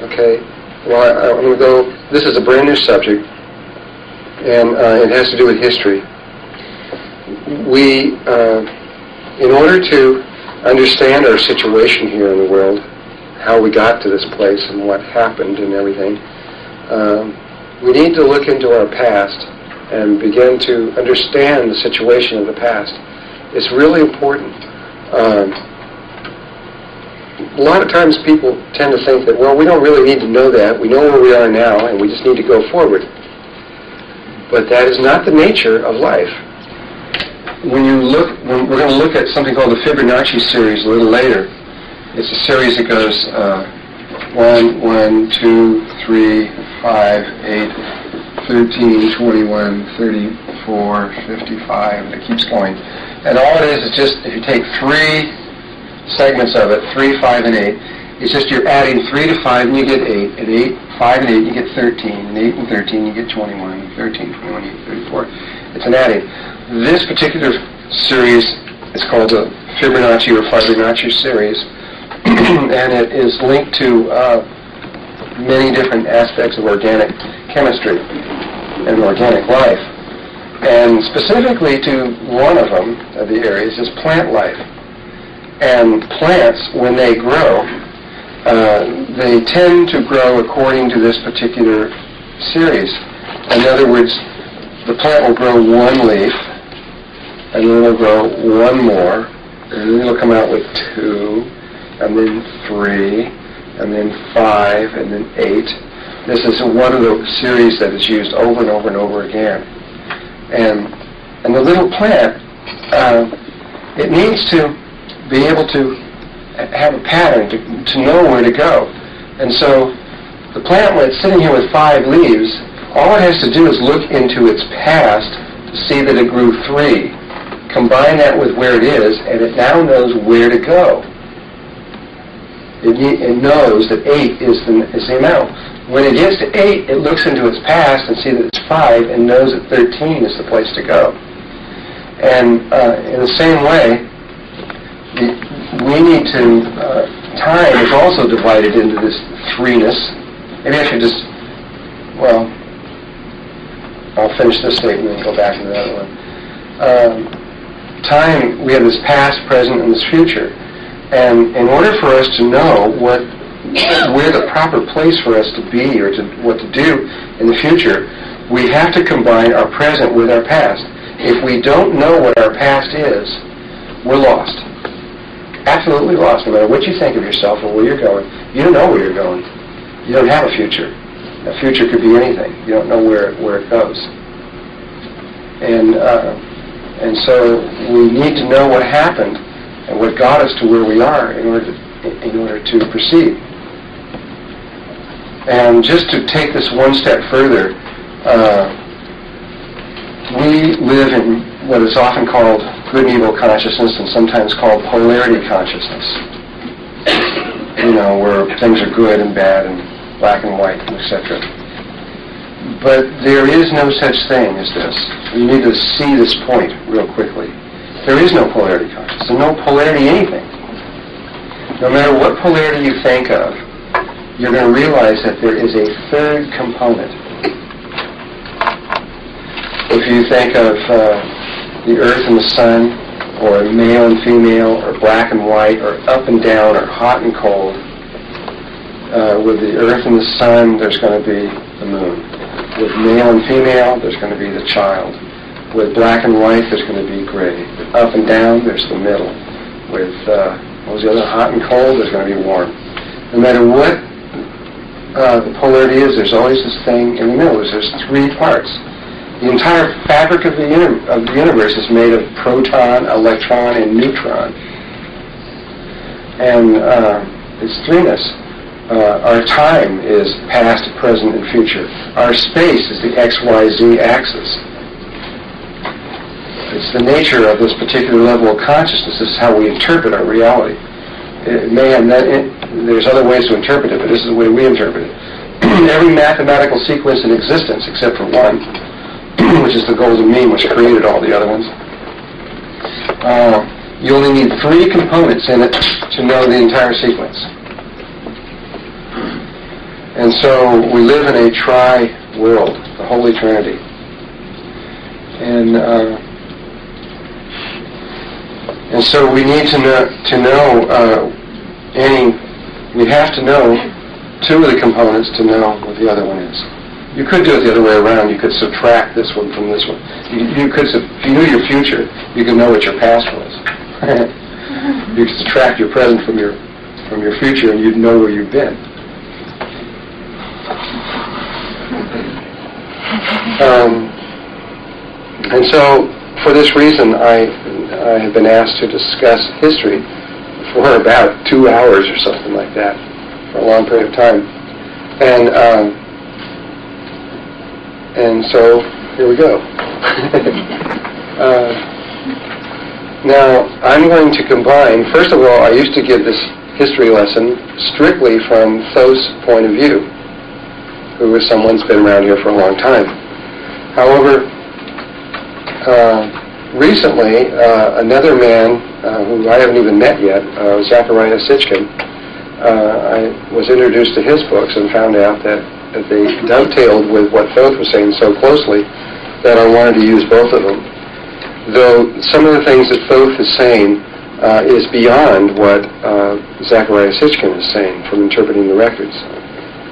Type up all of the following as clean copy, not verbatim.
Okay? Well, I'm going to go, this is a brand new subject, and it has to do with history. We, in order to understand our situation here in the world, how we got to this place and what happened and everything, we need to look into our past and begin to understand the situation of the past. It's really important. A lot of times people tend to think that, well, we don't really need to know that. We know where we are now, and we just need to go forward. But that is not the nature of life. When we're going to look at something called the Fibonacci series a little later. It's a series that goes 1, 2, 3, 5, 8, 13, 21, 34, 55, and it keeps going. And all it is just, if you take 3 segments of it, 3, 5, and 8, it's just you're adding 3 to 5 and you get 8, and 8, 5 and 8 you get 13, and 8 and 13 you get 21, and 13, 21, you get 34. It's an adding. This particular series is called the Fibonacci or Fibonacci series, and it is linked to many different aspects of organic chemistry and organic life. And specifically to one of them, of the areas, is plant life. And plants, when they grow, they tend to grow according to this particular series. In other words, the plant will grow 1 leaf, and then it'll grow 1 more, and then it'll come out with 2, and then 3, and then 5, and then 8. This is one of the series that is used over and over and over again. And the little plant, it needs to be able to have a pattern to know where to go. And so the plant, when it's sitting here with 5 leaves, all it has to do is look into its past to see that it grew 3. Combine that with where it is, and it now knows where to go. It knows that 8 is the amount. When it gets to 8, it looks into its past and sees that it's 5 and knows that 13 is the place to go. And in the same way, we need to, time is also divided into this 3-ness. Maybe I should just, well, I'll finish this statement and go back to the other one. Time, we have this past, present, and this future. And in order for us to know where the proper place for us to be or what to do in the future, we have to combine our present with our past. If we don't know what our past is, we're lost. Absolutely lost. No matter what you think of yourself or where you're going, you don't know where you're going. You don't have a future. A future could be anything. You don't know where it goes. And so we need to know what happened and what got us to where we are in order to proceed. And just to take this one step further, we live in what is often called good and evil consciousness and sometimes called polarity consciousness. You know, where things are good and bad and black and white, etc. But there is no such thing as this. You need to see this point real quickly. There is no polarity consciousness. There's no polarity anything. No matter what polarity you think of, you're going to realize that there is a third component. If you think of the earth and the sun, or male and female, or black and white, or up and down, or hot and cold, with the earth and the sun, there's going to be the moon. With male and female, there's going to be the child. With black and white, there's going to be gray. With up and down, there's the middle. With, what was the other, hot and cold, there's going to be warm. No matter what the polarity is, there's always this thing in the middle. There's 3 parts. The entire fabric of the universe is made of proton, electron, and neutron. And it's 3-ness. Our time is past, present, and future. Our space is the XYZ axis. It's the nature of this particular level of consciousness. This is how we interpret our reality. It may have there's other ways to interpret it, but this is the way we interpret it. Every mathematical sequence in existence, except for one, which is the golden mean, which created all the other ones, you only need 3 components in it to know the entire sequence. And so we live in a tri-world, the Holy Trinity. And so we need to know we have to know two of the components to know what the other one is. You could do it the other way around. You could subtract this one from this one. You could, if you knew your future, you could know what your past was. You could subtract your present from your future, and you'd know where you've been. And so, for this reason, I have been asked to discuss history for about 2 hours or something like that, for a long period of time. And so, here we go. Now, I'm going to combine, first of all, I used to give this history lesson strictly from Thoth's point of view, who is someone who's been around here for a long time. However, recently, another man who I haven't even met yet, Zecharia Sitchin, I was introduced to his books and found out that they dovetailed with what Thoth was saying so closely that I wanted to use both of them. Though some of the things that Thoth is saying is beyond what Zecharia Sitchin is saying from interpreting the records.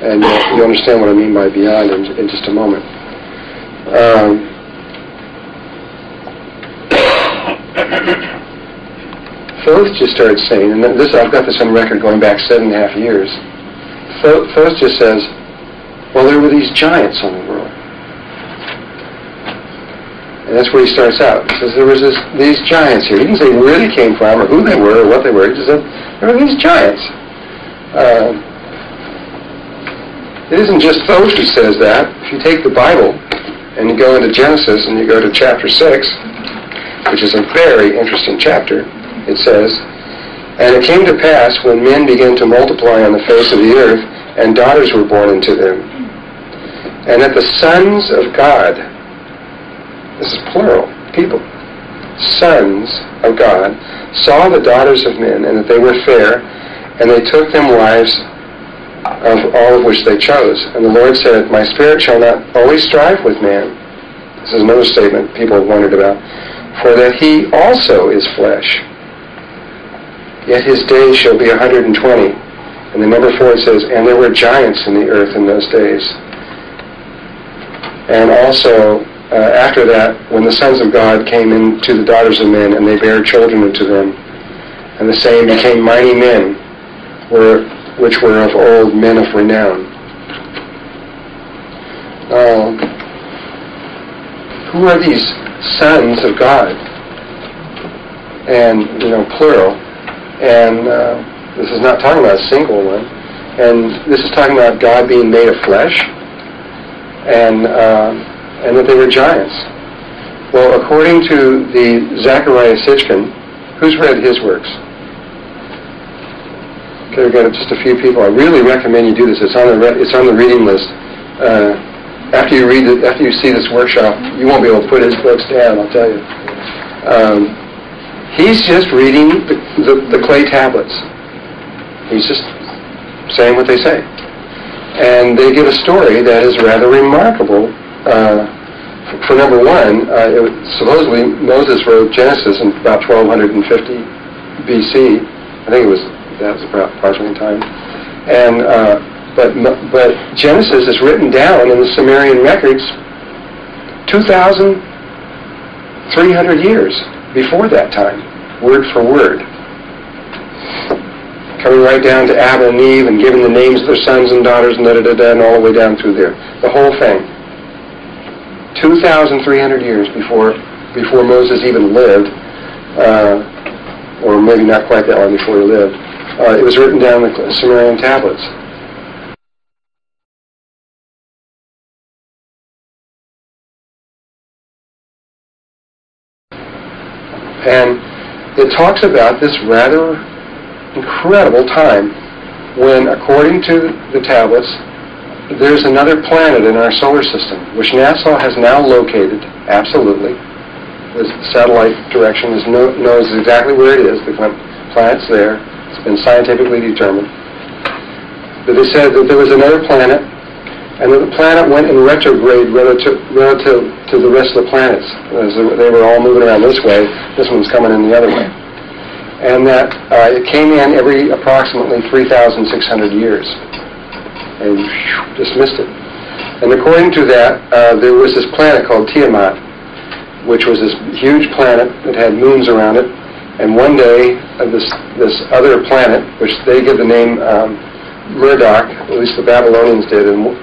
And you understand what I mean by beyond in just a moment. Thoth just started saying, and this I've got this on record going back 7.5 years. Thoth just says, well, there were these giants on the world. And that's where he starts out. He says there was these giants here. He didn't say where they came from or who they were or what they were. He just said there were these giants. It isn't just Thoth who says that. If you take the Bible and you go into Genesis and you go to chapter 6, which is a very interesting chapter, it says, and it came to pass when men began to multiply on the face of the earth, and daughters were born unto them, and that the sons of God, this is plural, people, sons of God, saw the daughters of men, and that they were fair, and they took them wives of all of which they chose. And the Lord said, my spirit shall not always strive with man. This is another statement people have wondered about. For that he also is flesh. Yet his days shall be 120. And the number 4 says, and there were giants in the earth in those days. And also, after that, when the sons of God came into the daughters of men, and they bare children unto them, and the same became mighty men, which were of old men of renown. Who are these sons of God? And, plural. And this is not talking about a single one. And this is talking about God being made of flesh, and that they were giants. Well, according to the Zecharia Sitchin, who's read his works? Okay, we've got just a few people. I really recommend you do this. It's on the reading list. After you see this workshop, you won't be able to put his books down, I'll tell you. He's just reading the clay tablets. He's just saying what they say. And they give a story that is rather remarkable. For number one, supposedly Moses wrote Genesis in about 1250 BC. I think that was approximately time. And but Genesis is written down in the Sumerian records 2,300 years before that time, word for word. Coming right down to Adam and Eve and giving the names of their sons and daughters and da-da-da-da and all the way down through there. The whole thing. 2,300 years before Moses even lived, or maybe not quite that long before he lived. It was written down in the Sumerian tablets. And it talks about this rather incredible time when, according to the tablets, there's another planet in our solar system, which NASA has now located, absolutely. The satellite direction knows exactly where it is. The planet's there. It's been scientifically determined. But they said that there was another planet, and that the planet went in retrograde relative to the rest of the planets. As they were all moving around this way, this one's coming in the other way. And that it came in every approximately 3,600 years. And dismissed it. And according to that, there was this planet called Tiamat, which was this huge planet that had moons around it. And one day, this other planet, which they give the name Murdoch, at least the Babylonians did, and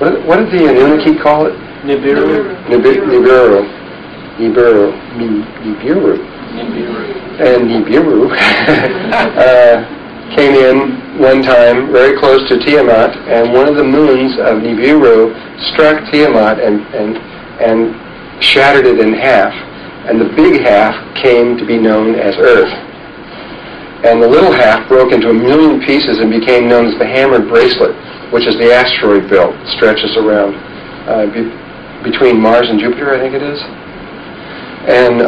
what did the Anunnaki call it? Nibiru. And Nibiru came in one time very close to Tiamat, and one of the moons of Nibiru struck Tiamat and shattered it in half. And the big half came to be known as Earth. And the little half broke into 1,000,000 pieces and became known as the Hammered Bracelet, which is the asteroid belt that stretches around between Mars and Jupiter, I think it is. And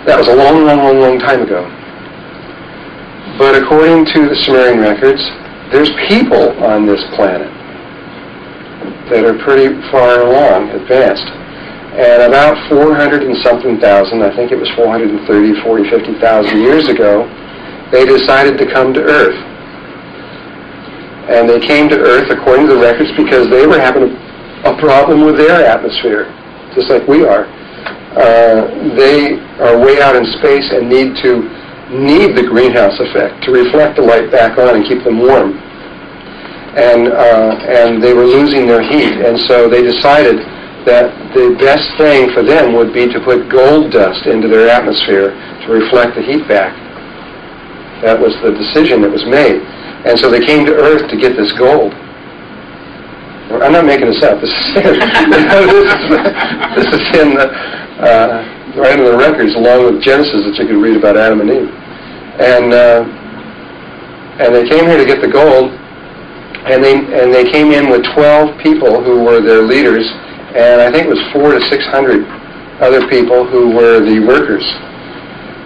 that was a long, long, long, long time ago. But according to the Sumerian records, there's people on this planet that are pretty far along, advanced. And about 400 and something thousand, I think it was 430, 40, 50,000 years ago, they decided to come to Earth. And they came to Earth, according to the records, because they were having a problem with their atmosphere, just like we are. They are way out in space and need the greenhouse effect to reflect the light back on and keep them warm. And they were losing their heat, and so they decided that the best thing for them would be to put gold dust into their atmosphere to reflect the heat back. That was the decision that was made. And so they came to Earth to get this gold. I'm not making this up. This is in, this is in right in the records, along with Genesis that you could read about Adam and Eve. And they came here to get the gold, and they came in with 12 people who were their leaders, and I think it was 400 to 600 other people who were the workers.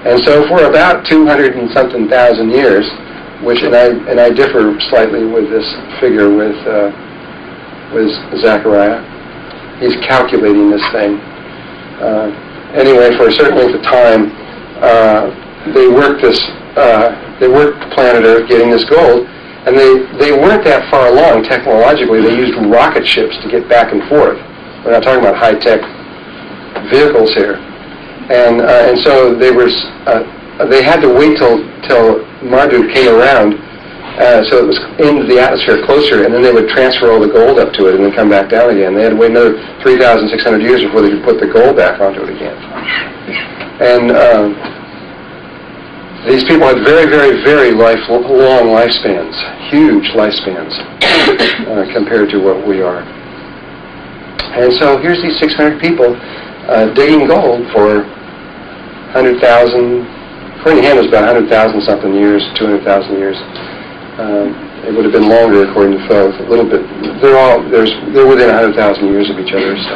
And so for about 200 and something thousand years, which and I differ slightly with this figure with Zechariah. He's calculating this thing. Anyway, for a certain length of time, they worked planet Earth getting this gold, and they weren't that far along technologically. They used rocket ships to get back and forth. We're not talking about high-tech vehicles here, and so they had to wait till Marduk came around, so it was into the atmosphere closer, and then they would transfer all the gold up to it and then come back down again. They had to wait another 3,600 years before they could put the gold back onto it again. And these people had very, very, very long lifespans, huge lifespans compared to what we are. And so here's these 600 people digging gold for 100,000. According to him, it was about 100,000 something years, 200,000 years. It would have been longer, according to Thoth, a little bit. They're within 100,000 years of each other. So,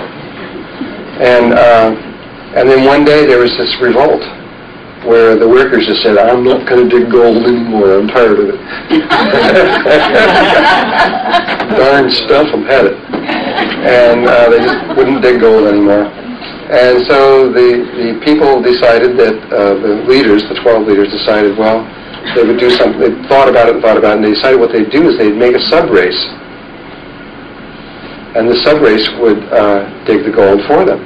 and then one day there was this revolt where the workers just said, "I'm not going to dig gold anymore. I'm tired of it." Darn stuff, I've had it. And they just wouldn't dig gold anymore. And so the people decided that, the leaders, the 12 leaders, decided, well, they would do something. They thought about it, and they decided what they'd do is they'd make a sub-race. And the sub-race would dig the gold for them.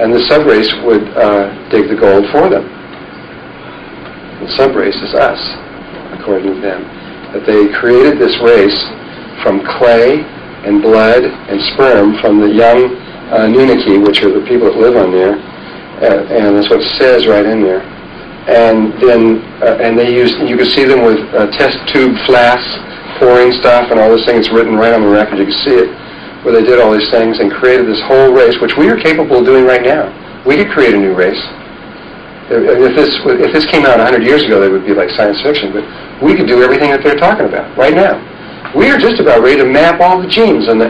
And the sub-race would dig the gold for them. The sub-race is us, according to them. That they created this race from clay and blood and sperm from the young Anunnaki, which are the people that live on there, and that's what it says right in there. And then and they used, you can see them with test tube flasks, pouring stuff and all this thing. It's written right on the record. You can see it, where they did all these things and created this whole race, which we are capable of doing right now. We could create a new race. If this came out 100 years ago, that would be like science fiction, but we could do everything that they're talking about right now. we are just about ready to map all the genes on the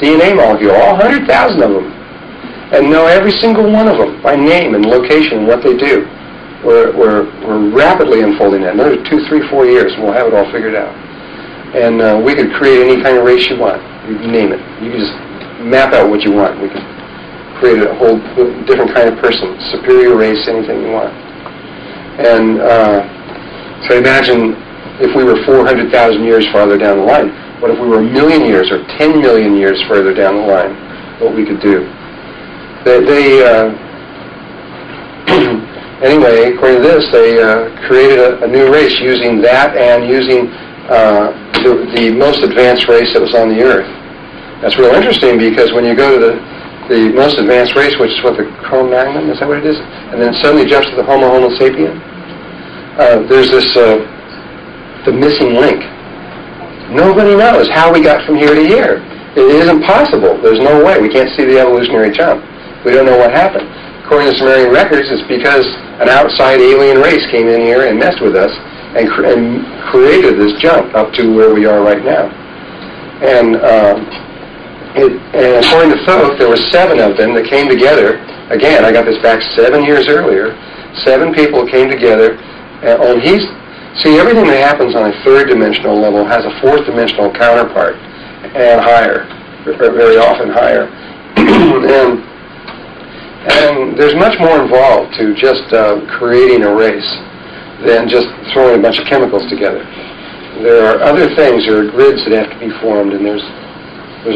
DNA molecule, all 100,000 of them, and know every single one of them by name and location and what they do. We're rapidly unfolding that. Another 2, 3, 4 years, and we'll have it all figured out. And we could create any kind of race you want. You name it. You can just map out what you want. We could create a whole different kind of person, superior race, anything you want. And so imagine if we were 400,000 years farther down the line. What if we were 1 million years or 10 million years further down the line? What we could do. Anyway, according to this, they created a new race using that and using the most advanced race that was on the Earth. That's real interesting because when you go to the most advanced race, which is what, the Cro-Magnon, is that what it is? And then suddenly jumps to the Homo sapien. There's this, the missing link. Nobody knows how we got from here to here. It isn't possible. There's no way. We can't see the evolutionary jump. We don't know what happened. According to Sumerian records, it's because an outside alien race came in here and messed with us and created this jump up to where we are right now. And according to Thoth, there were 7 of them that came together. Again, I got this back 7 years earlier. 7 people came together. And see, everything that happens on a 3rd dimensional level has a 4th dimensional counterpart, and higher, very often higher. And there's much more involved to just creating a race than just throwing a bunch of chemicals together. There are other things, there are grids that have to be formed, and there's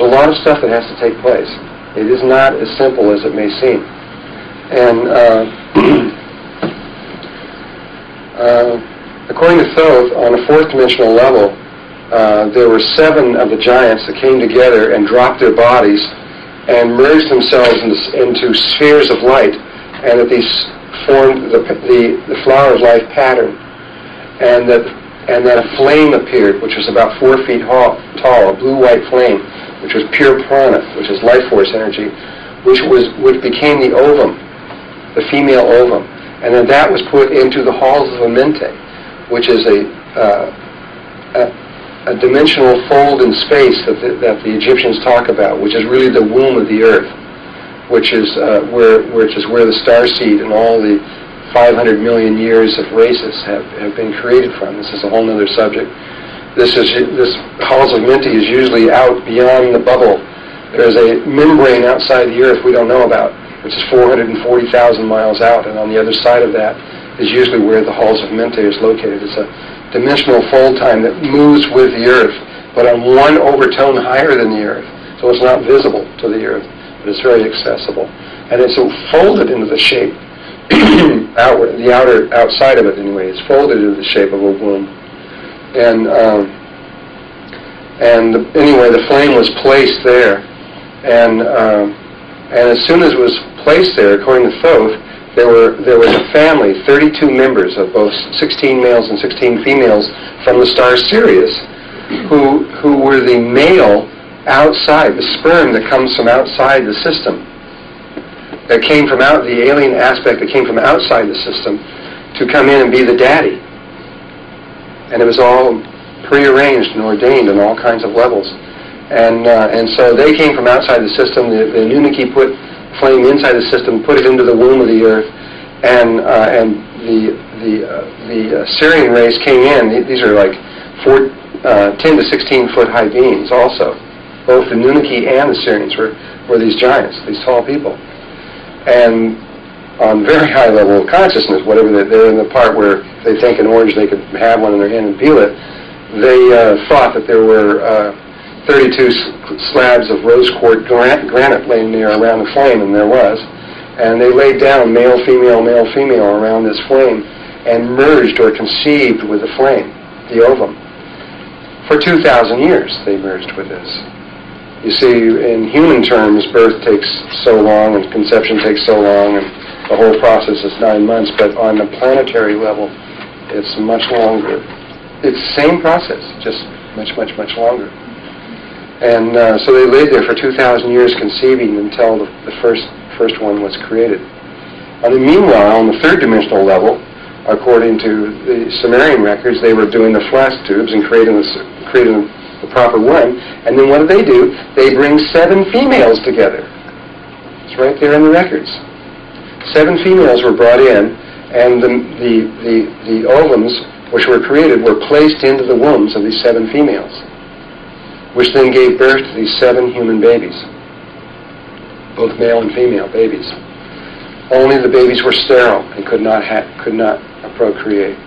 a lot of stuff that has to take place. It is not as simple as it may seem. And according to Thoth, on a 4th dimensional level, there were 7 of the giants that came together and dropped their bodies and merged themselves into spheres of light, and that these formed the flower of life pattern, and that a flame appeared, which was about 4 feet tall, a blue-white flame, which was pure prana, which is life force energy, which became the ovum, the female ovum, and then that was put into the halls of Amenti, which is a dimensional fold in space that the Egyptians talk about, which is really the womb of the Earth, which is where the starseed and all the 500 million years of races have been created from. This is a whole other subject. This halls of Amenti is usually out beyond the bubble. There's a membrane outside the Earth we don't know about, which is 440,000 miles out, and on the other side of that is usually where the halls of Amenti is located. It's a dimensional fold time that moves with the Earth, but on one overtone higher than the Earth. So it's not visible to the Earth, but it's very accessible. And it's folded into the shape, outward, the outside of it anyway, it's folded into the shape of a womb. And anyway, the flame was placed there, and as soon as it was placed there, according to Thoth, there was a family, 32 members of both 16 males and 16 females from the star Sirius, who were the male outside, the sperm that comes from outside the system, that came from the alien aspect that came from outside the system to come in and be the daddy. And it was all prearranged and ordained on all kinds of levels. And so they came from outside the system. The Anunnaki put flame inside the system, put it into the womb of the Earth, and the Syrian race came in. These are like 10 to 16 foot high beings also. Both the Anunnaki and the Syrians were these giants, these tall people. And on very high level of consciousness, whatever they're in the part where they think an orange they could have one in their hand and peel it, they thought that there were 32 slabs of rose quartz granite laying there around the flame, and there was. And they laid down male, female around this flame and merged or conceived with the flame, the ovum. For 2,000 years they merged with this. You see, in human terms, birth takes so long and conception takes so long, and the whole process is 9 months, but on a planetary level, it's much longer. It's the same process, just much, much, much longer. And so they laid there for 2,000 years conceiving until the first one was created. And meanwhile, on the 3rd dimensional level, according to the Sumerian records, they were doing the flask tubes and creating the proper one. And then what do? They bring 7 females together. It's right there in the records. 7 females were brought in, and the ovums which were created were placed into the wombs of these 7 females, which then gave birth to these 7 human babies, both male and female babies. Only the babies were sterile and could not procreate.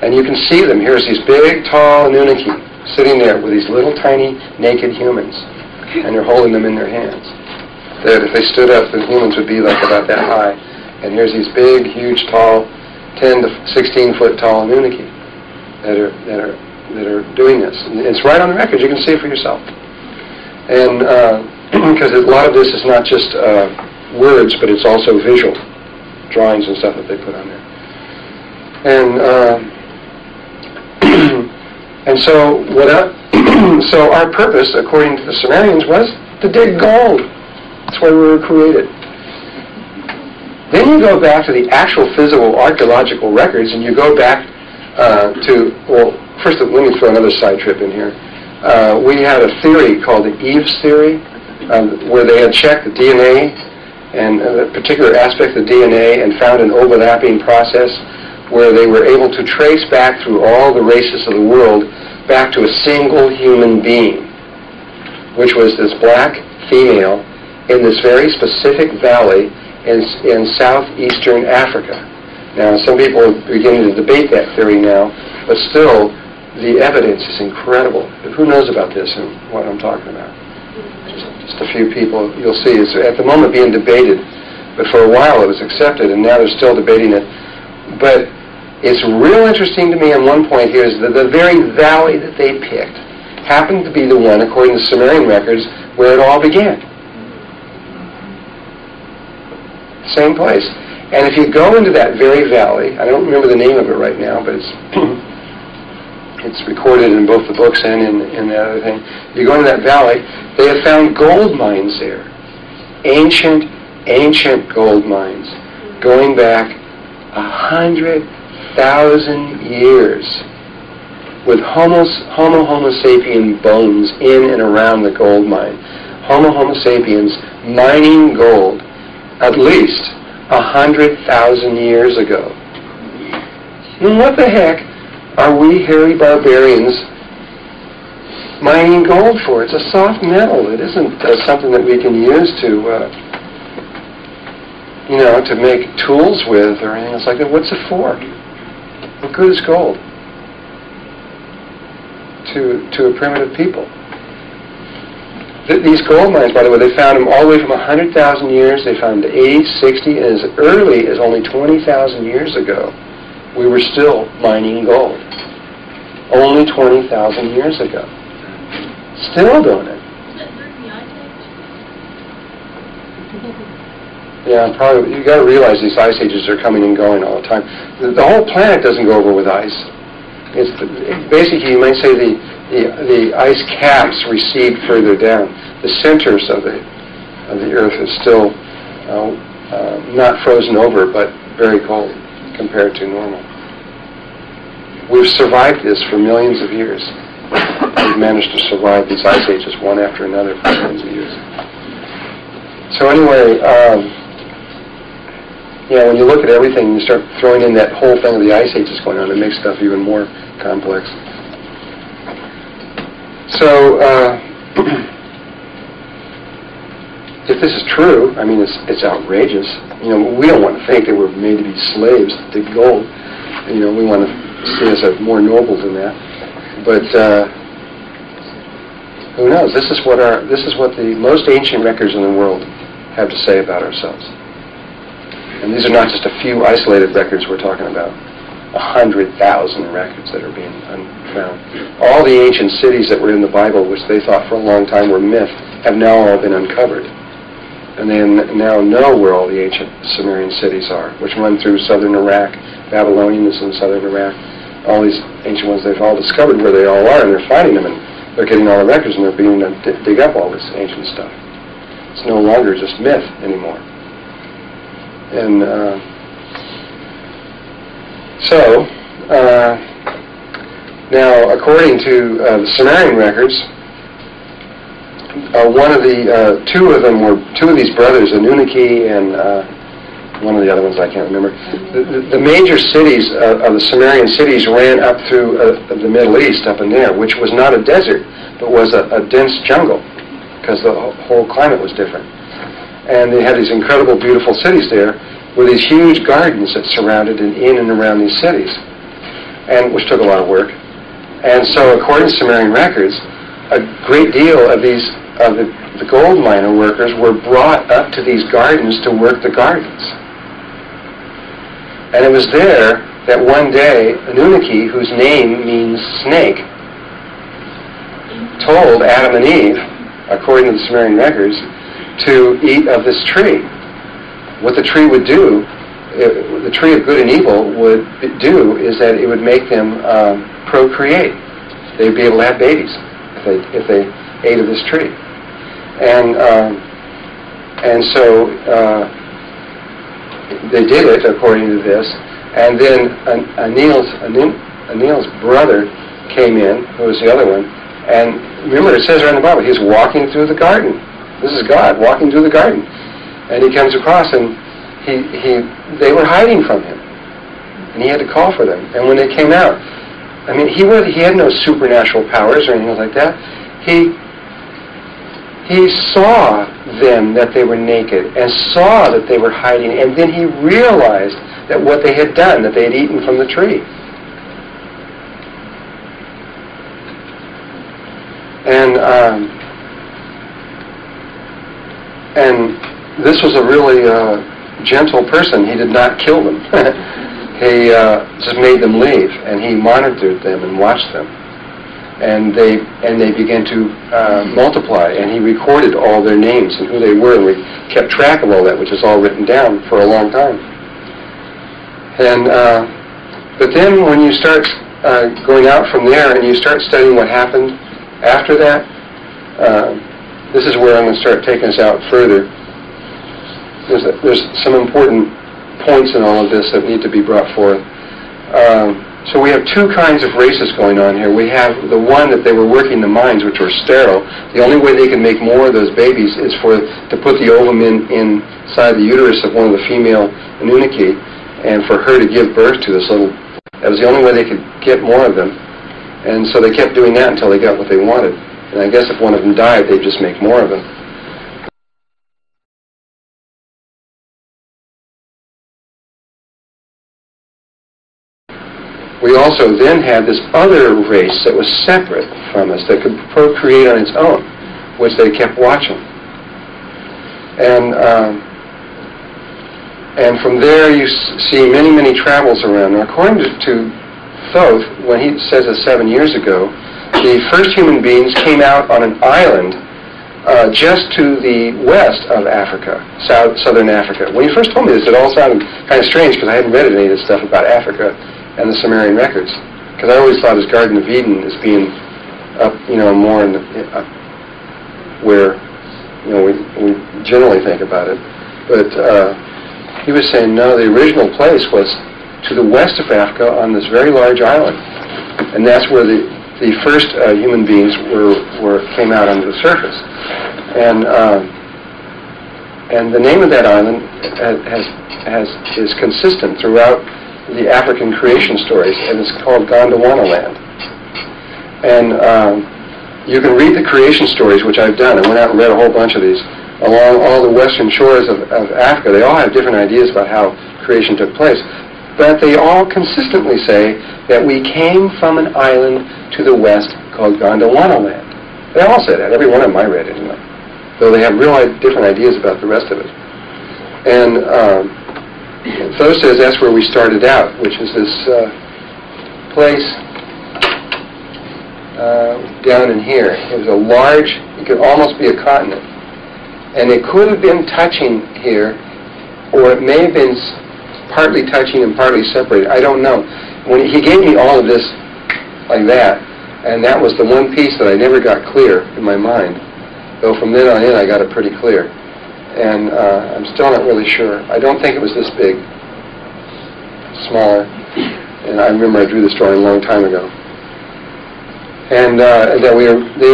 And you can see them. Here's these big, tall Anunnaki sitting there with these little, tiny, naked humans, and they're holding them in their hands. That if they stood up, the humans would be like about that high. And here's these big, huge, tall, 10 to 16 foot tall Anunnaki that are doing this. And it's right on the record. You can see it for yourself. And because a lot of this is not just words, but it's also visual drawings and stuff that they put on there. And so so our purpose, according to the Sumerians, was to dig gold. That's why we were created. Then you go back to the actual physical archaeological records, and you go back first let me throw another side trip in here. We had a theory called the Eve's theory, where they had checked the DNA and a particular aspect of the DNA and found an overlapping process where they were able to trace back through all the races of the world back to a single human being, which was this black female in this very specific valley in southeastern Africa. Now, some people are beginning to debate that theory now, but still, the evidence is incredible. Who knows about this and what I'm talking about? Just a few people. You'll see it's at the moment being debated, but for a while it was accepted, and now they're still debating it. But it's real interesting to me on one point here is that the very valley that they picked happened to be the one, according to Sumerian records, where it all began. Same place. And if you go into that very valley, I don't remember the name of it right now, but it's recorded in both the books and in the other thing. You go into that valley, they have found gold mines there. Ancient gold mines, going back 100,000 years, with Homo sapien bones in and around the gold mine. Homo sapiens mining gold at least 100,000 years ago. And what the heck are we hairy barbarians mining gold for? It's a soft metal. It isn't something that we can use to make tools with or anything else like that. What's it for? What good is gold to a primitive people? These gold mines, by the way, they found them all the way from 100,000 years. They found 80, 60, and as early as only 20,000 years ago, we were still mining gold. Only 20,000 years ago. Still doing it. Is it during the Ice Age? Yeah, probably. You got to realize these ice ages are coming and going all the time. The whole planet doesn't go over with ice. Basically, you might say the ice caps recede further down. The centers of the Earth is still not frozen over, but very cold compared to normal. We've survived this for millions of years. We've managed to survive these ice ages one after another for millions of years. So anyway, when you look at everything, you start throwing in that whole thing of the ice ages going on, it makes stuff even more complex. So, if this is true, I mean, it's outrageous. We don't want to think that we're made to be slaves to dig gold. We want to see us as more noble than that. But who knows? This is what the most ancient records in the world have to say about ourselves. And these are not just a few isolated records we're talking about. 100,000 records that are being found. All the ancient cities that were in the Bible, which they thought for a long time were myth, have now all been uncovered. And they now know where all the ancient Sumerian cities are, which run through southern Iraq. Babylonian is in southern Iraq. All these ancient ones, they've all discovered where they all are, and they're finding them, and they're getting all the records, and they're beginning to dig up all this ancient stuff. It's no longer just myth anymore. And Now, according to the Sumerian records, two of these brothers, Anunnaki and one of the other ones I can't remember. The major cities of the Sumerian cities ran up through the Middle East, up in there, which was not a desert, but was a dense jungle, because the whole climate was different. And they had these incredible, beautiful cities there, with these huge gardens that surrounded in and around these cities, and which took a lot of work. And so, according to Sumerian records, a great deal of the gold miner workers were brought up to these gardens to work the gardens. And it was there that one day, Anunnaki, whose name means snake, told Adam and Eve, according to the Sumerian records, to eat of this tree. What the tree would do, the tree of good and evil would do, is that it would make them procreate. They'd be able to have babies if they ate of this tree. And so they did it according to this. And then Anil's brother came in, who was the other one. And remember, it says right in the Bible, he's walking through the garden. This is God walking through the garden. And he comes across, and they were hiding from him. And he had to call for them. And when they came out, I mean, he had no supernatural powers or anything like that. He saw them, that they were naked, and saw that they were hiding, and then he realized that what they had done, that they had eaten from the tree. And this was a really gentle person. He did not kill them. He just made them leave, and he monitored them and watched them. And they began to multiply, and he recorded all their names and who they were, and we kept track of all that, which is all written down for a long time. And but then when you start going out from there and you start studying what happened after that, this is where I'm going to start taking us out further. There's some important points in all of this that need to be brought forth. So we have two kinds of races going on here. We have the one that they were working the mines, which were sterile. The only way they could make more of those babies is to put the ovum inside the uterus of one of the female Anunnaki, and for her to give birth to this little. That was the only way they could get more of them. And so they kept doing that until they got what they wanted. And I guess if one of them died, they'd just make more of them. We also then had this other race that was separate from us, that could procreate on its own, which they kept watching. And from there you see many, many travels around. Now, according to Thoth, when he says it 7 years ago, the first human beings came out on an island just to the west of Africa, southern Africa. When he first told me this, it all sounded kind of strange, because I hadn't read any of this stuff about Africa and the Sumerian records, because I always thought his Garden of Eden as being up, more in where, we generally think about it. But he was saying, no, the original place was to the west of Africa on this very large island, and that's where the first human beings came out onto the surface. And the name of that island is consistent throughout the African creation stories, and it's called Gondwana land. And you can read the creation stories, which I've done. I went out and read a whole bunch of these along all the western shores of Africa. They all have different ideas about how creation took place, but they all consistently say that we came from an island to the west called Gondwana land. They all say that. Every one of them I read anyway, though they have different ideas about the rest of it. And Thoth says that's where we started out, which is this place down in here. It was a large, it could almost be a continent. And it could have been touching here, or it may have been partly touching and partly separated. I don't know. When he gave me all of this like that, and that was the one piece that I never got clear in my mind, though from then on in I got it pretty clear. And I'm still not really sure. I don't think it was this big. Smaller. And I remember I drew this drawing a long time ago. and that they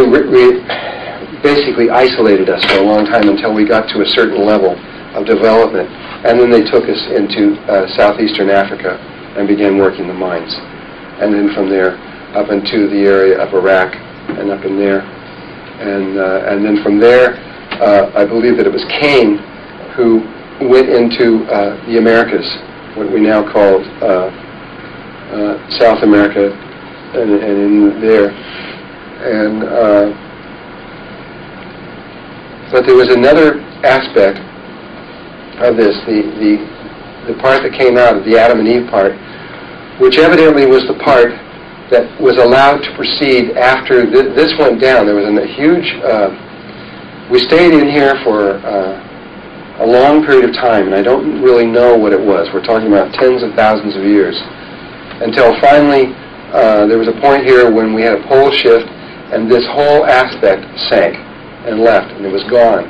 basically isolated us for a long time until we got to a certain level of development, and then they took us into southeastern Africa and began working the mines, and then from there up into the area of Iraq and up in there, and then from there, I believe that it was Cain who went into the Americas, what we now call South America, and in there, and but there was another aspect of this, the part that came out of the Adam and Eve part, which evidently was the part that was allowed to proceed after this went down. There was a huge... we stayed in here for a long period of time, and I don't really know what it was. We're talking about tens of thousands of years. Until finally, there was a point here when we had a pole shift, and this whole aspect sank and left, and it was gone.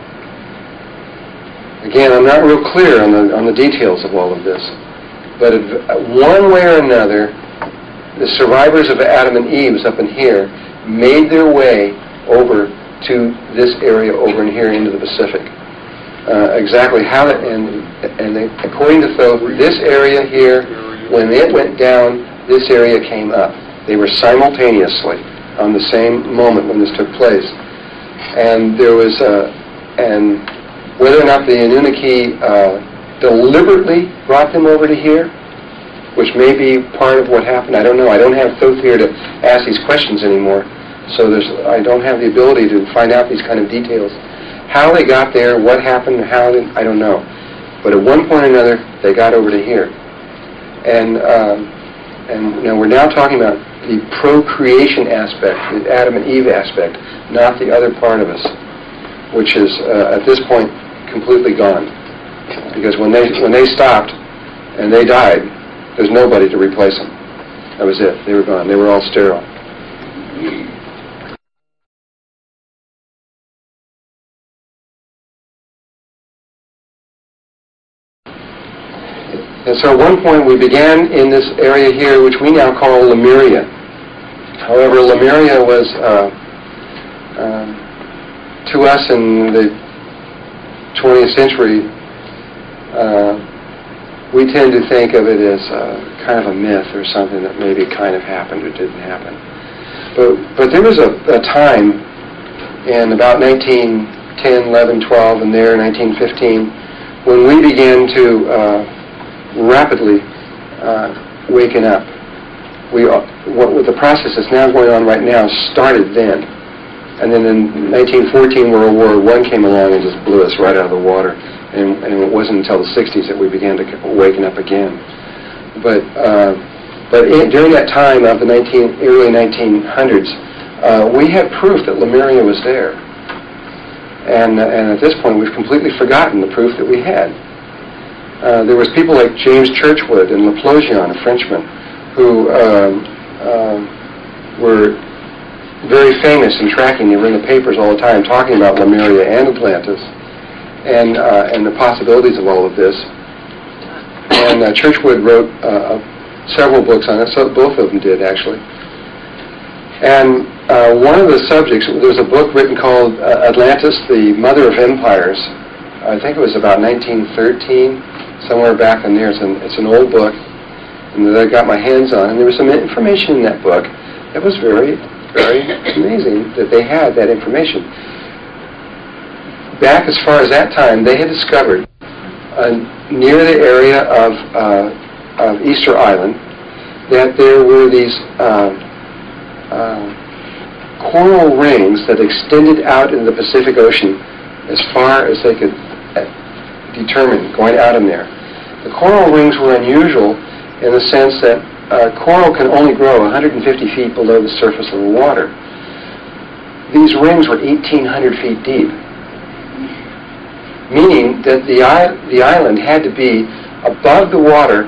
Again, I'm not real clear on the details of all of this, but one way or another, the survivors of Adam and Eve up in here made their way over to this area over in here into the Pacific. Exactly how that, and they, according to Thoth, this area here, when it went down, this area came up. They were simultaneously on the same moment when this took place. And there was, and whether or not the Anunnaki deliberately brought them over to here, which may be part of what happened, I don't know. I don't have Thoth here to ask these questions anymore, so I don't have the ability to find out these kind of details. How they got there, what happened, I don't know. But at one point or another, they got over to here. And now we're now talking about the procreation aspect, the Adam and Eve aspect, not the other part of us, which is at this point completely gone. Because when they stopped and they died, there's nobody to replace them. That was it. They were gone. They were all sterile. And so at one point we began in this area here, which we now call Lemuria. However, Lemuria was, to us in the 20th century, we tend to think of it as kind of a myth or something that maybe kind of happened or didn't happen. But there was a time in about 1910, 11, 12, and there, 1915, when we began to rapidly waken up. What the process that's now going on right now started then. And then in 1914, World War I came along and just blew us right out of the water. And it wasn't until the 60s that we began to waken up again. But during that time of the early 1900s, we had proof that Lemuria was there. And at this point, we've completely forgotten the proof that we had. There was people like James Churchward and Laplosion, a Frenchman, who were very famous in tracking. They were in the papers all the time talking about Lemuria and Atlantis and the possibilities of all of this. And Churchward wrote several books on it, so both of them did, actually. And one of the subjects, there was a book written called Atlantis, the Mother of Empires. I think it was about 1913. Somewhere back in there. It's an old book, and that I got my hands on. And there was some information in that book that was very, very amazing that they had that information. Back as far as that time, they had discovered near the area of Easter Island that there were these coral rings that extended out into the Pacific Ocean as far as they could determined going out in there. The coral rings were unusual in the sense that coral can only grow 150 feet below the surface of the water. These rings were 1,800 feet deep, meaning that the island had to be above the water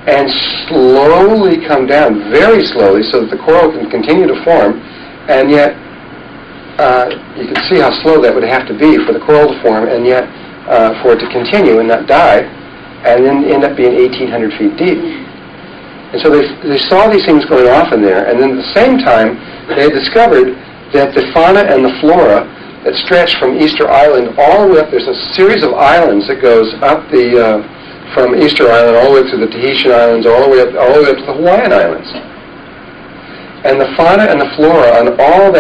and slowly come down, very slowly, so that the coral can continue to form, and yet you can see how slow that would have to be for the coral to form, and yet for it to continue and not die, and then end up being 1,800 feet deep. And so they saw these things going off in there, and then at the same time, they had discovered that the fauna and the flora that stretched from Easter Island all the way up, there's a series of islands that goes up from Easter Island all the way through the Tahitian Islands, all the way up to the Hawaiian Islands. And the fauna and the flora on all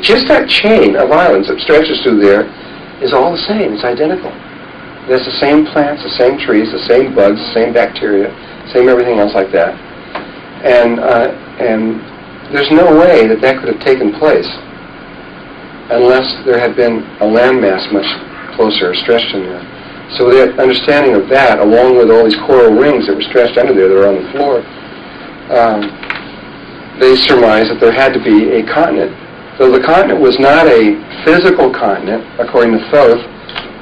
just that chain of islands that stretches through there is all the same. It's identical. It has the same plants, the same trees, the same bugs, the same bacteria, same everything else like that. And there's no way that could have taken place unless there had been a landmass much closer stretched in there. So the understanding of that, along with all these coral rings that were stretched under there that are on the floor, they surmised that there had to be a continent. Though the continent was not a physical continent, according to Thoth,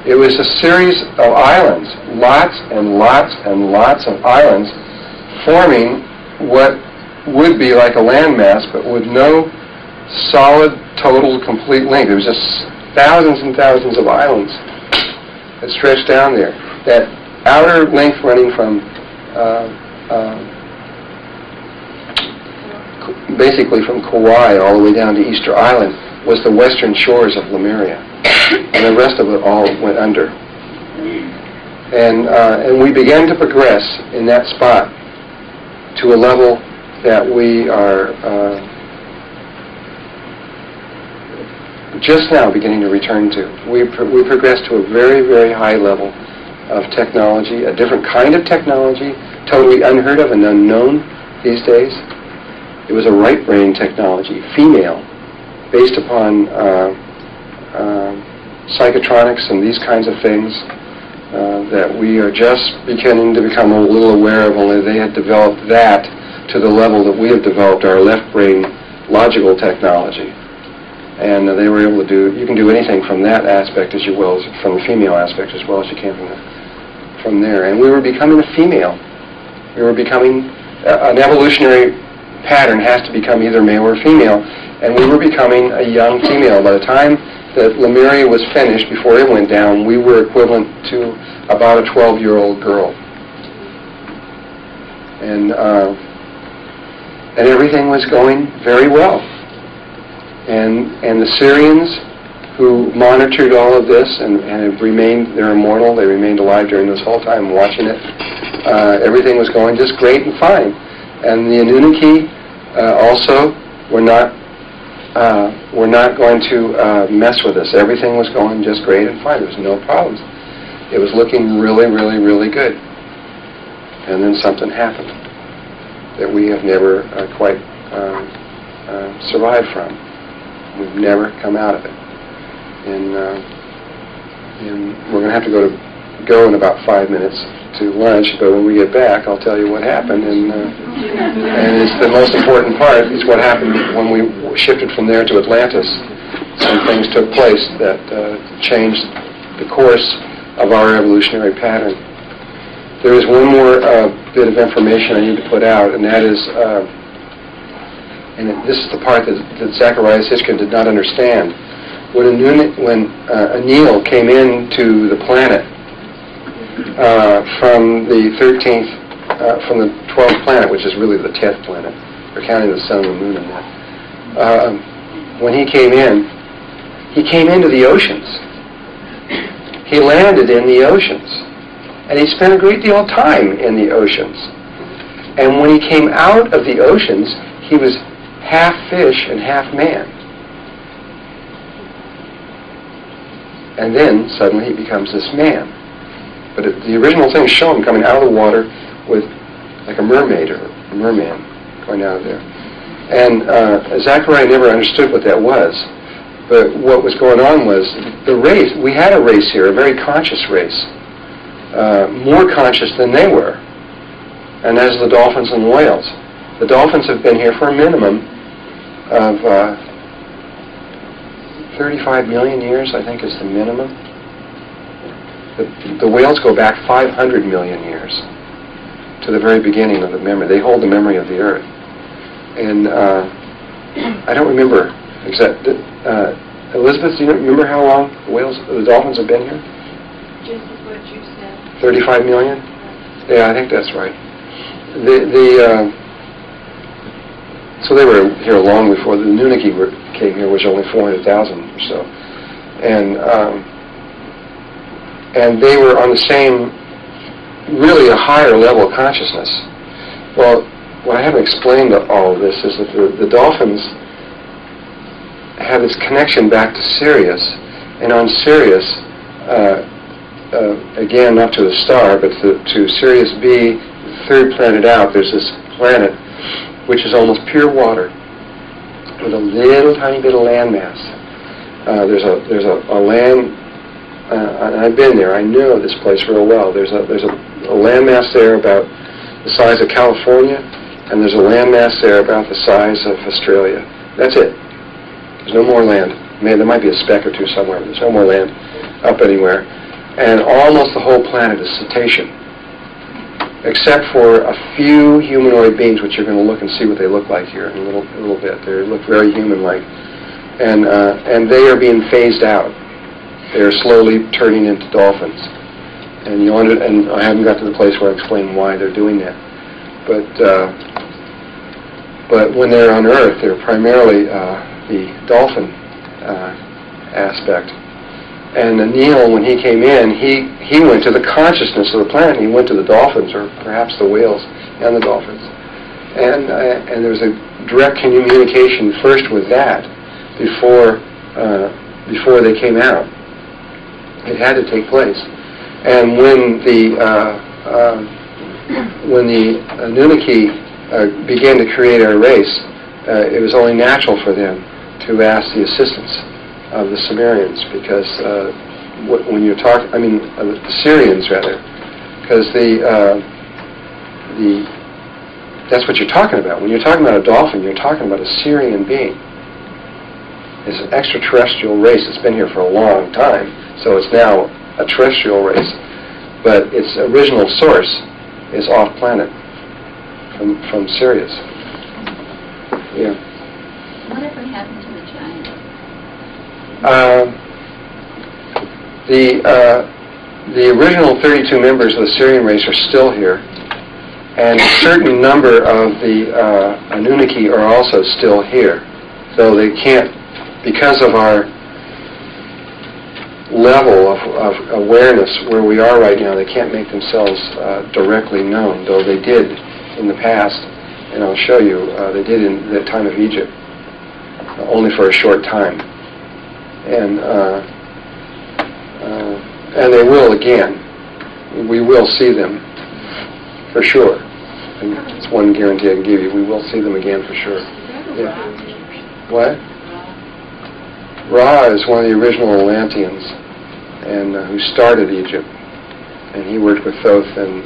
it was a series of islands, lots and lots and lots of islands, forming what would be like a landmass, but with no solid, total, complete length. It was just thousands and thousands of islands that stretched down there. That outer length running from basically from Kauai all the way down to Easter Island was the western shores of Lemuria, and the rest of it all went under. And we began to progress in that spot to a level that we are just now beginning to return to. We progressed to a very, very high level of technology, a different kind of technology, totally unheard of and unknown these days. It was a right brain technology, female, based upon psychotronics and these kinds of things that we are just beginning to become a little aware of, only they had developed that to the level that we have developed our left brain logical technology. And they were able to you can do anything from that aspect as well as from the female aspect as well as you can from there. And we were becoming a female. We were becoming, an evolutionary pattern has to become either male or female, and we were becoming a young female. By the time that Lemuria was finished, before it went down, we were equivalent to about a 12-year-old girl. And everything was going very well. And the Syrians who monitored all of this and have remained, they're immortal, they remained alive during this whole time watching it. Everything was going just great and fine. And the Anunnaki also were not going to mess with us. Everything was going just great and fine. There was no problems. It was looking really, really, really good. And then something happened that we have never quite survived from. We've never come out of it. And we're going to have to go in about 5 minutes to lunch, but when we get back, I'll tell you what happened. And it's the most important part is what happened when we shifted from there to Atlantis. Some things took place that changed the course of our evolutionary pattern. There is one more bit of information I need to put out, and that is, this is the part that Zacharias Hitchcock did not understand. When Anil came into the planet from the 12th planet, which is really the 10th planet, we're counting the sun and the moon in that. When he came into the oceans. He landed in the oceans. And he spent a great deal of time in the oceans. And when he came out of the oceans, he was half fish and half man. And then, suddenly, he becomes this man. But the original thing show him coming out of the water with, like a mermaid or a merman going out of there. And Zachariah never understood what that was. But what was going on was, the race, we had a race here, a very conscious race. More conscious than they were. And as the dolphins and the whales. The dolphins have been here for a minimum of 35 million years, I think, is the minimum. The whales go back 500 million years to the very beginning of the memory. They hold the memory of the Earth. And I don't remember exact. Elizabeth, do you remember how long the dolphins have been here? Just what you said. 35 million? Yeah, I think that's right. so they were here long before the Nunaki came here, which was only 400,000 or so, and they were on the same, really a higher level of consciousness. Well, what I haven't explained all of this is that the dolphins have this connection back to Sirius, and on Sirius, again, not to the star, but to Sirius B, the third planet out, there's this planet which is almost pure water with a little tiny bit of land mass. There's a land, and I've been there, I know this place real well. There's a land mass there about the size of California, and there's a land mass there about the size of Australia. That's it. There's no more land. There might be a speck or two somewhere, but there's no more land up anywhere. And almost the whole planet is cetacean, except for a few humanoid beings, which you're going to look and see what they look like here in a little bit. They look very human-like. And they are being phased out. They are slowly turning into dolphins. And and I haven't got to the place where I explain why they're doing that. But when they're on Earth, they're primarily the dolphin aspect. And Neil, when he came in, he went to the consciousness of the planet. He went to the dolphins, or perhaps the whales and the dolphins. And there was a direct communication first with that before they came out. It had to take place. And when the Anunnaki began to create our race, it was only natural for them to ask the assistance of the Sumerians, because when you're talking, the Syrians rather, because that's what you're talking about. When you're talking about a dolphin, you're talking about a Syrian being. It's an extraterrestrial race that's been here for a long time, so it's now a terrestrial race, but its original source is off-planet, from Sirius. Yeah. Whatever happened to the giants? The original 32 members of the Syrian race are still here, and a certain number of the Anunnaki are also still here, though they can't, because of our level of awareness where we are right now, they can't make themselves directly known, though they did in the past, and I'll show you, they did in the time of Egypt, only for a short time. And they will again. We will see them, for sure. And it's one guarantee I can give you. We will see them again for sure. Yeah. What? Ra is one of the original Atlanteans, and who started Egypt, and he worked with Thoth and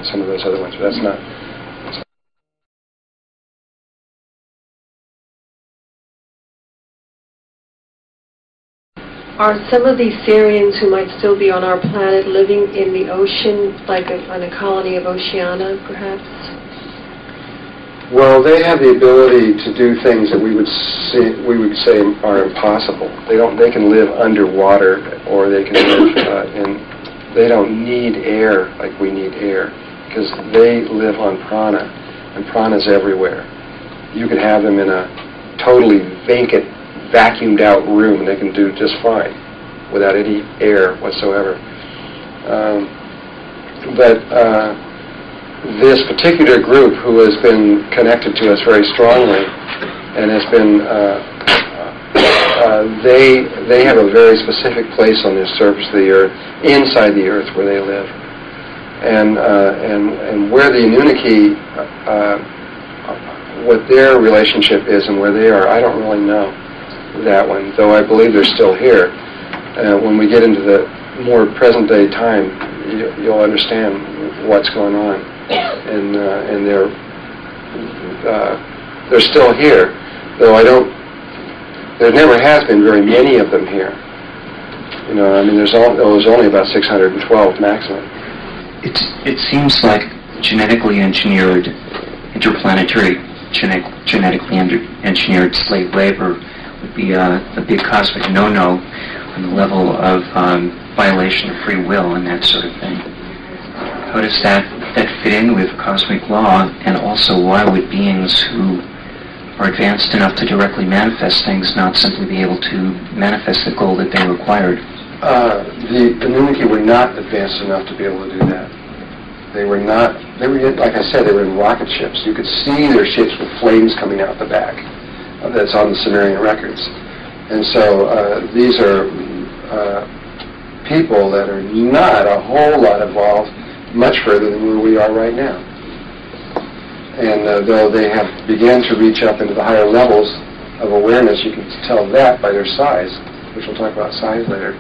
some of those other ones. But that's not. Are some of these Syrians who might still be on our planet living in the ocean, like on a colony of Oceania, perhaps? Well, they have the ability to do things that we would say are impossible. They can live underwater, or they can live they don't need air like we need air, because they live on prana, and prana's everywhere. You could have them in a totally vacant, vacuumed out room, and they can do just fine without any air whatsoever. This particular group, who has been connected to us very strongly, and has been, they have a very specific place on the surface of the earth, inside the earth where they live, and where the Anunnaki, what their relationship is and where they are, I don't really know that one, though I believe they're still here. When we get into the more present day time, you'll understand what's going on. And they're still here, though there never has been very many of them here. There's only about 612 maximum. It seems like genetically engineered, interplanetary, genetically engineered slave labor would be a big cosmic no-no on the level of violation of free will and that sort of thing. How does that that fit in with cosmic law? And also, why would beings who are advanced enough to directly manifest things not simply be able to manifest the goal that they required? The Anunnaki were not advanced enough to be able to do that. They were not, like I said, they were in rocket ships. You could see their ships with flames coming out the back. That's on the Sumerian records. And so these are people that are not a whole lot evolved much further than where we are right now. And though they have began to reach up into the higher levels of awareness, you can tell that by their size, which we'll talk about size later.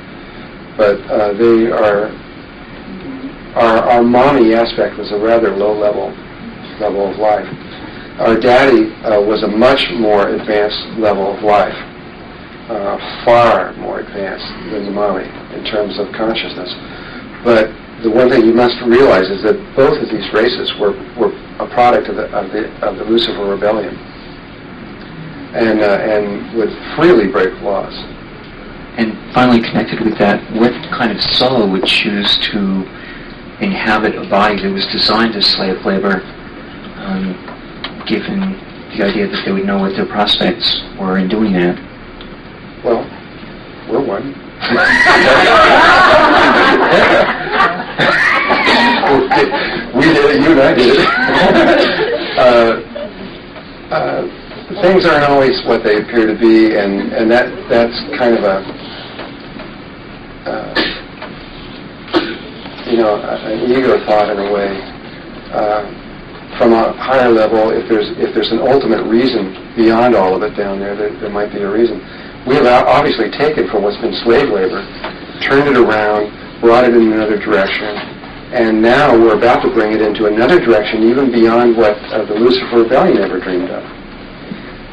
But they are, our mommy aspect was a rather low level of life. Our daddy was a much more advanced level of life, far more advanced than the mommy in terms of consciousness. But the one thing you must realize is that both of these races were a product of the Lucifer rebellion, and would freely break laws. And finally, connected with that, what kind of soul would choose to inhabit a body that was designed as slave labor, given the idea that they would know what their prospects were in doing that? Well, we're one. We did it, you and I did it. Things aren't always what they appear to be, and that's kind of an ego thought in a way. From a higher level, if there's an ultimate reason beyond all of it down there, there might be a reason. We have obviously taken from what's been slave labor, turned it around, brought it in another direction, and now we're about to bring it into another direction, even beyond what the Lucifer rebellion ever dreamed of.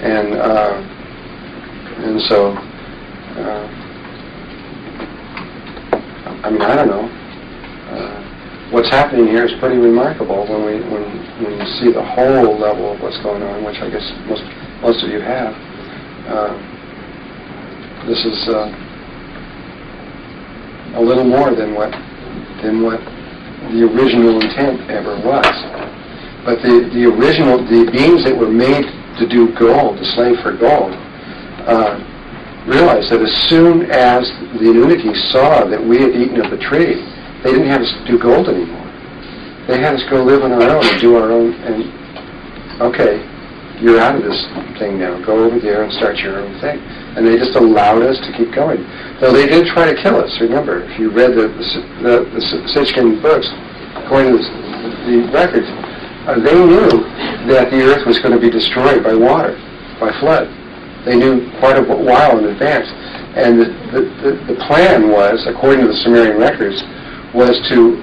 And so, I don't know. What's happening here is pretty remarkable when you see the whole level of what's going on, which I guess most of you have. This is a little more than what the original intent ever was. But the beings that were made to do gold, to slave for gold, realized that as soon as the Anunnaki saw that we had eaten of the tree, they didn't have us do gold anymore. They had us go live on our own and do our own, and okay, you're out of this thing now. Go over there and start your own thing. And they just allowed us to keep going. Though they did try to kill us. Remember, if you read the Sitchin books, according to the records, they knew that the earth was going to be destroyed by water, by flood. They knew quite a while in advance. And the plan was, according to the Sumerian records, was to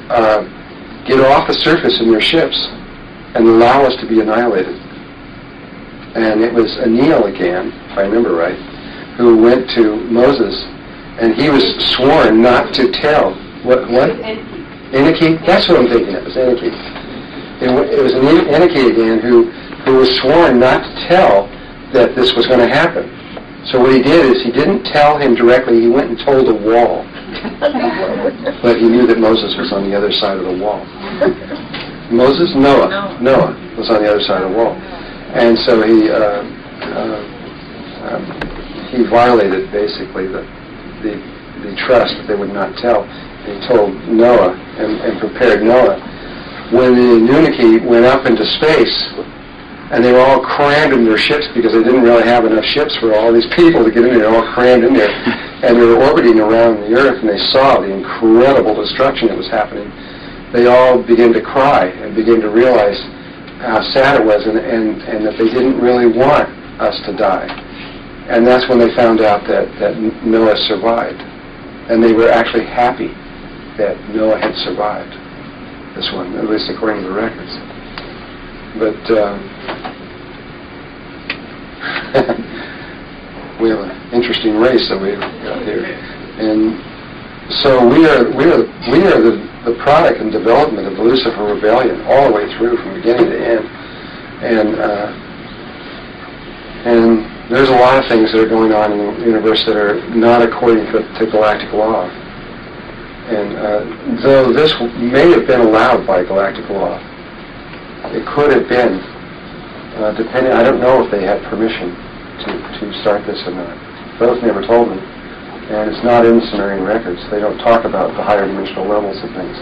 get off the surface in their ships and allow us to be annihilated. And it was Enlil again, if I remember right, who went to Moses, and he was sworn not to tell. What? Enki? That's what I'm thinking of, it was Enki. It was Enki again who was sworn not to tell that this was going to happen. So what he did is he didn't tell him directly, he went and told a wall. But he knew that Moses was on the other side of the wall. Moses? Noah. Noah was on the other side of the wall. And so he violated basically the trust that they would not tell. He told Noah and prepared Noah. When the Anunnaki went up into space, and they were all crammed in their ships because they didn't really have enough ships for all these people to get in there. They were all crammed in there. And they were orbiting around the Earth, and they saw the incredible destruction that was happening. They all began to cry and began to realize how sad it was and that they didn't really want us to die. And that's when they found out that Noah survived. And they were actually happy that Noah had survived this one, at least according to the records. But we have an interesting race that we've got here, and so we are the product and development of the Lucifer rebellion all the way through from beginning to end, and there's a lot of things that are going on in the universe that are not according to galactic law. And though this may have been allowed by galactic law, it could have been, depending, I don't know if they had permission to start this or not. Both never told them. And it's not in the Sumerian records. They don't talk about the higher dimensional levels of things.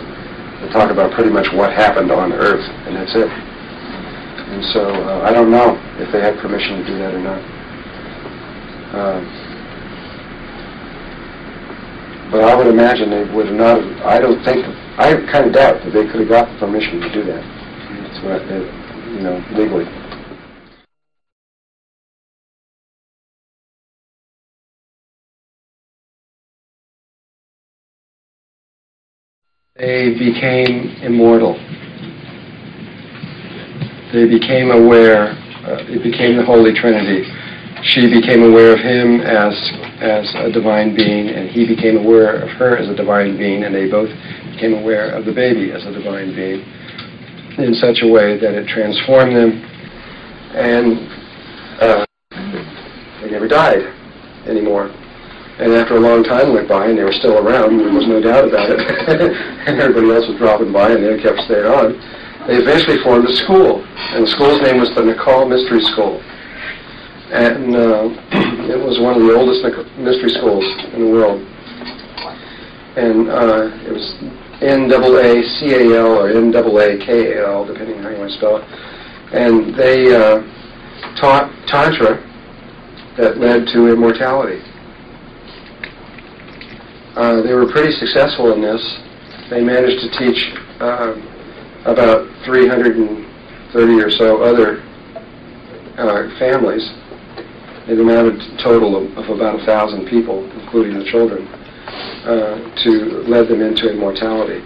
They talk about pretty much what happened on Earth, and that's it. And so I don't know if they had permission to do that or not. But I would imagine they would not have, I kind of doubt that they could have got the permission to do that. It's what, legally. They became immortal. They became aware. It became the Holy Trinity. She became aware of him as a divine being, and he became aware of her as a divine being, and they both became aware of the baby as a divine being in such a way that it transformed them, and they never died anymore. And after a long time went by, and they were still around, there was no doubt about it, and everybody else was dropping by, and they kept staying on, they eventually formed a school, and the school's name was the Nacall Mystery School. And it was one of the oldest mystery schools in the world. And it was NAACAL or NAAKAL, depending on how you want to spell it. And they taught Tantra that led to immortality. They were pretty successful in this. They managed to teach about 330 or so other families. It amounted to a total of about 1,000 people, including the children, to lead them into immortality.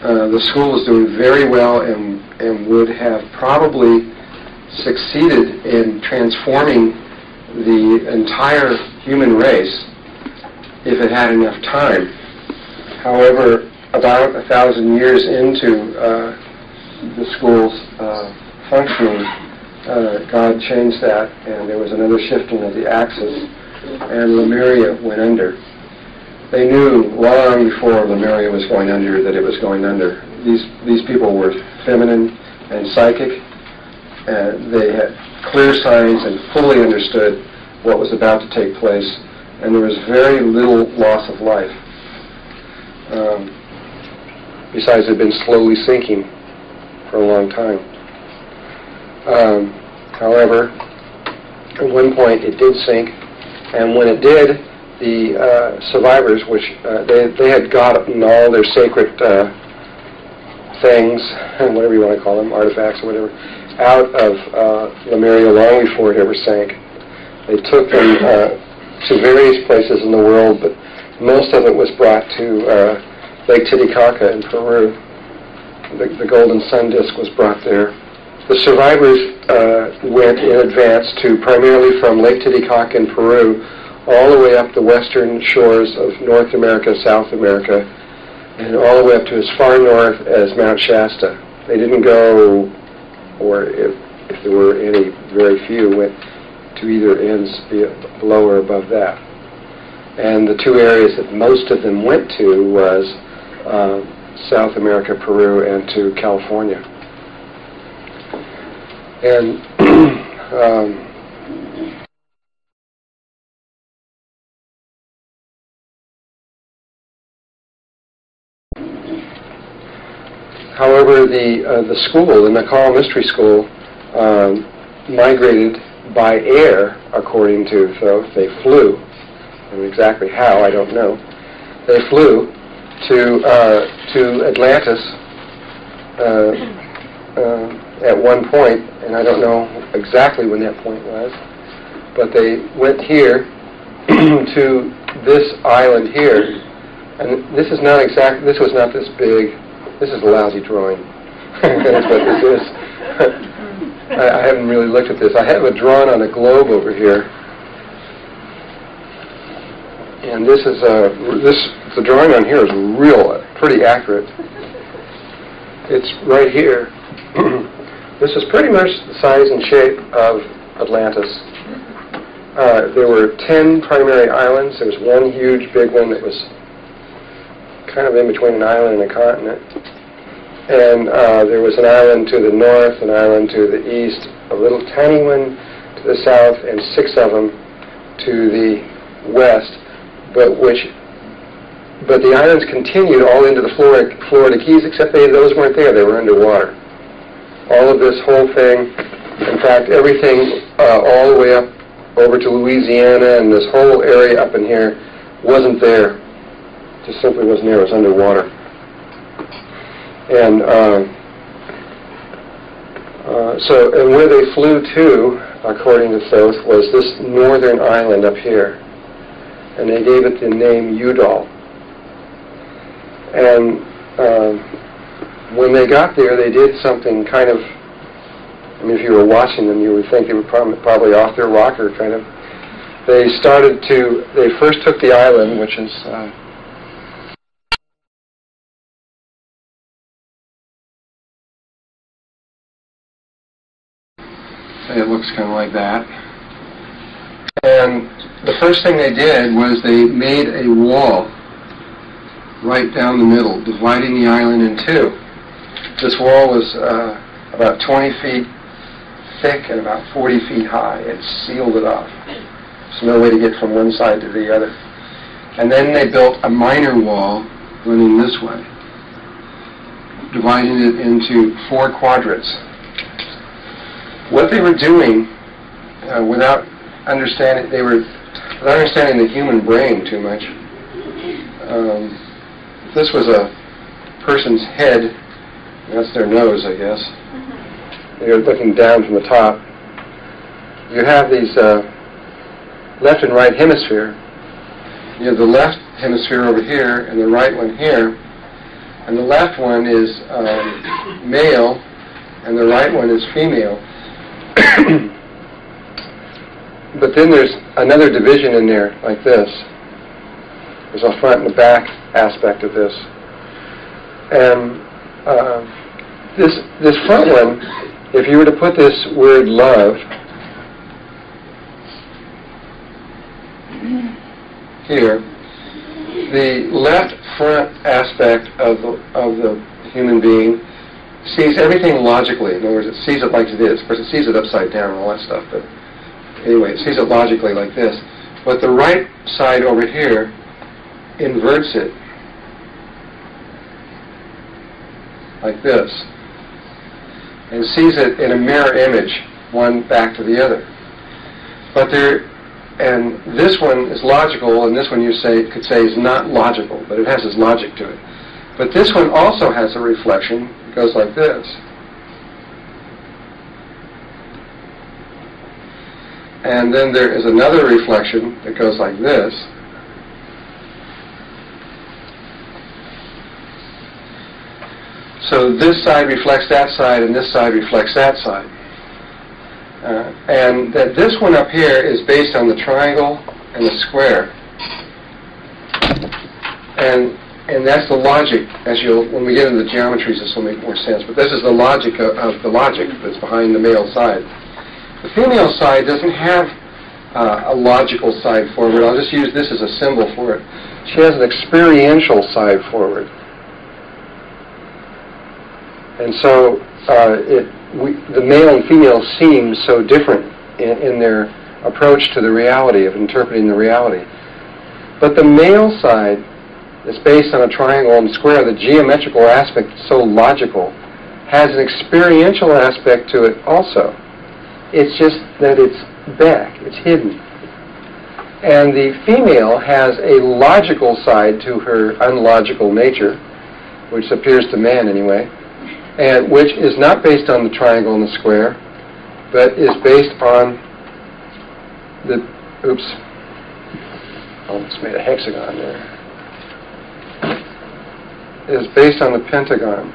The school was doing very well and would have probably succeeded in transforming the entire human race if it had enough time. However, about 1,000 years into the school's functioning, God changed that, and there was another shifting of the axis, and Lemuria went under. They knew long before Lemuria was going under that it was going under. These people were feminine and psychic, and they had clear signs and fully understood what was about to take place, and there was very little loss of life. Besides, it had been slowly sinking for a long time. However, at one point it did sink, and when it did, the survivors, which they had gotten all their sacred things, whatever you want to call them, artifacts or whatever, out of Lemuria long before it ever sank. They took them to various places in the world, but most of it was brought to Lake Titicaca in Peru. The golden sun disk was brought there. The survivors went in advance to primarily from Lake Titicaca in Peru all the way up the western shores of North America, South America, and all the way up to as far north as Mount Shasta. They didn't go, or if there were any, very few, went to either ends below or above that. And the two areas that most of them went to was South America, Peru, and to California. And however, the school, the Nacall Mystery School, migrated by air, according to, so they flew, and exactly how, I don't know. They flew to Atlantis at one point, and I don't know exactly when that point was, but they went here to this island here, and this is not this was not this big. This is a lousy drawing. That's what this is. I haven't really looked at this. I have it drawn on a globe over here, and this is the drawing on here is pretty accurate. It's right here. This is pretty much the size and shape of Atlantis. There were 10 primary islands. There was one huge big one that was kind of in between an island and a continent. And there was an island to the north, an island to the east, a little tiny one to the south, and 6 of them to the west, but the islands continued all into the Florida Keys, except those weren't there. They were underwater. All of this whole thing, in fact, everything all the way up over to Louisiana and this whole area up in here wasn't there. Just simply wasn't there. It was underwater. And and where they flew to, according to Thoth, was this northern island up here. And they gave it the name Udall. And when they got there, they did something kind of, I mean, if you were watching them, you would think they were probably off their rocker, kind of. They first took the island, which is, it looks kind of like that. And the first thing they did was they made a wall right down the middle, dividing the island in two. This wall was about 20 feet thick and about 40 feet high. It sealed it off. There's no way to get from one side to the other. And then they built a minor wall running this way, dividing it into 4 quadrants. What they were doing, without understanding the human brain too much, this was a person's head. That's their nose, I guess. You're looking down from the top. You have these left and right hemisphere. You have the left hemisphere over here and the right one here. And the left one is male and the right one is female. But then there's another division in there, like this. There's a front and a back aspect of this. And this front one, if you were to put this word love here, the left front aspect of the human being sees everything logically. In other words, it sees it like it is. Of course, it sees it upside down and all that stuff, but anyway, it sees it logically like this. But the right side over here inverts it like this and sees it in a mirror image, one back to the other. And this one is logical, and this one could say is not logical, but it has its logic to it. But this one also has a reflection. It goes like this. And then there is another reflection that goes like this. So this side reflects that side, and this side reflects that side. And that this one up here is based on the triangle and the square. And that's the logic. When we get into the geometries, this will make more sense. But this is the logic of the logic that's behind the male side. The female side doesn't have a logical side forward. I'll just use this as a symbol for it. She has an experiential side forward. And so the male and female seem so different in their approach to the reality, of interpreting the reality. But the male side is based on a triangle and square. The geometrical aspect is so logical, has an experiential aspect to it also. It's just that it's back, it's hidden. And the female has a logical side to her unlogical nature, which appears to man anyway, and which is not based on the triangle and the square, but is based on the, almost made a hexagon there. Is based on the pentagon.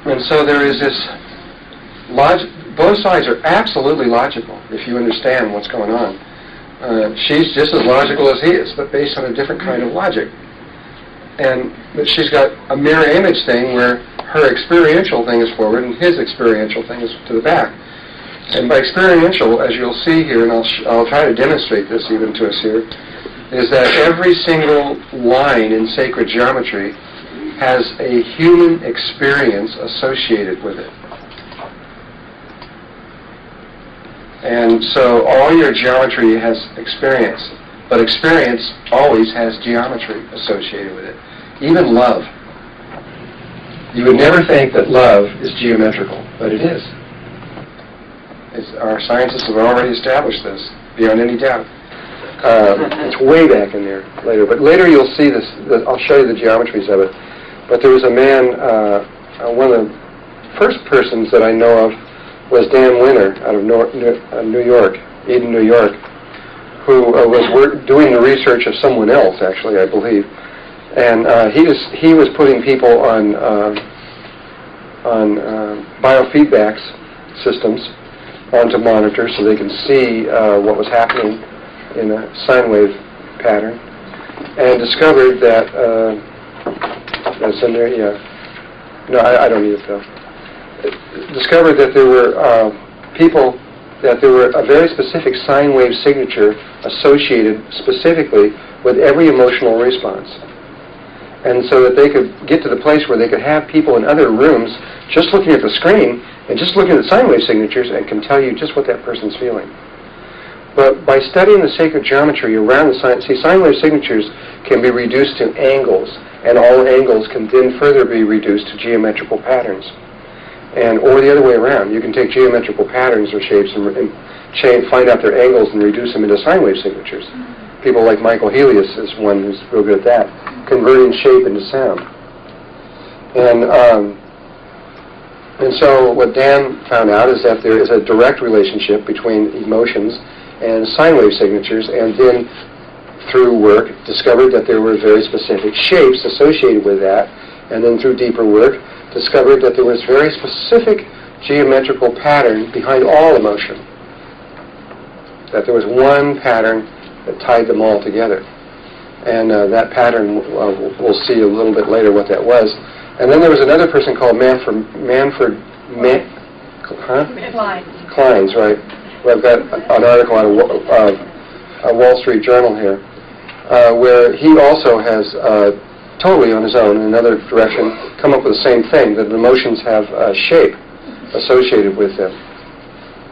And so there is this both sides are absolutely logical if you understand what's going on. She's just as logical as he is, but based on a different kind of logic. But she's got a mirror image thing where her experiential thing is forward and his experiential thing is to the back. And by experiential, as you'll see here, and I'll try to demonstrate this even to us here, is that every single line in sacred geometry has a human experience associated with it. And so all your geometry has experience, but experience always has geometry associated with it. Even love. You would never think that love is geometrical, but it is. Our scientists have already established this, beyond any doubt. It's way back in there later, but later you'll see this. I'll show you the geometries of it. But there was a man, one of the first persons that I know of was Dan Winter out of New York, Eden, New York, who was doing the research of someone else, actually, I believe. And he was putting people on biofeedback systems onto monitors so they can see what was happening in a sine wave pattern, and discovered that that's in there. Yeah, no, I don't need it though. Discovered that there were that there were a very specific sine wave signature associated specifically with every emotional response. And so that they could get to the place where they could have people in other rooms just looking at the screen and just looking at the sine wave signatures and can tell you just what that person's feeling. But by studying the sacred geometry around the sine wave signatures can be reduced to angles, and all angles can then further be reduced to geometrical patterns. Or the other way around. You can take geometrical patterns or shapes and find out their angles and reduce them into sine wave signatures. People like Michael Helios is one who's real good at that, converting shape into sound. And so what Dan found out is that there is a direct relationship between emotions and sine wave signatures, and then through work discovered that there were very specific shapes associated with that, and then through deeper work discovered that there was very specific geometrical pattern behind all emotion. That there was one pattern that tied them all together. And that pattern, we'll see a little bit later what that was. And then there was another person called Kleins, right? Well, I've got an article out of a Wall Street Journal here, where he also has totally on his own, in another direction, come up with the same thing, that emotions have shape associated with them.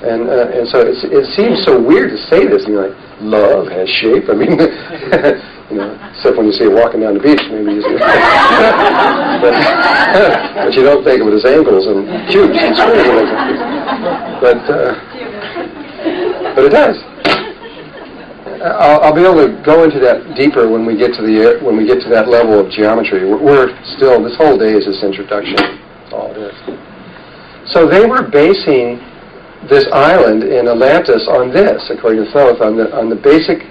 And so it seems so weird to say this, and you're like, love has shape. I mean, except when you see it walking down the beach, maybe you see it. but you don't think of it as angles and cubes and squares. But it does. I'll be able to go into that deeper when we get to that level of geometry. We're still, this whole day is this introduction. That's all it is. So they were basing this island in Atlantis on this, according to Thoth, on the basic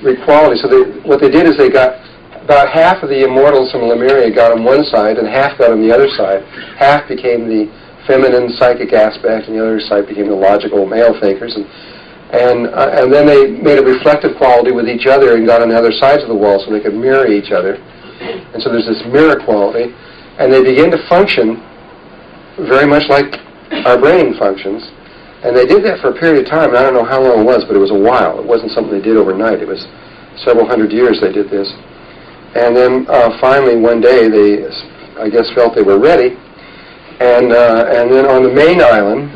equality. So what they did is they got about half of the immortals from Lemuria got on one side, and half got on the other side. Half became the feminine psychic aspect, and the other side became the logical male thinkers. And then they made a reflective quality with each other and got on the other sides of the wall so they could mirror each other. And so there's this mirror quality. And they begin to function very much like our brain functions. And they did that for a period of time. And I don't know how long it was, but it was a while. It wasn't something they did overnight. It was several hundred years they did this. And then finally one day they, I guess, felt they were ready. And then on the main island,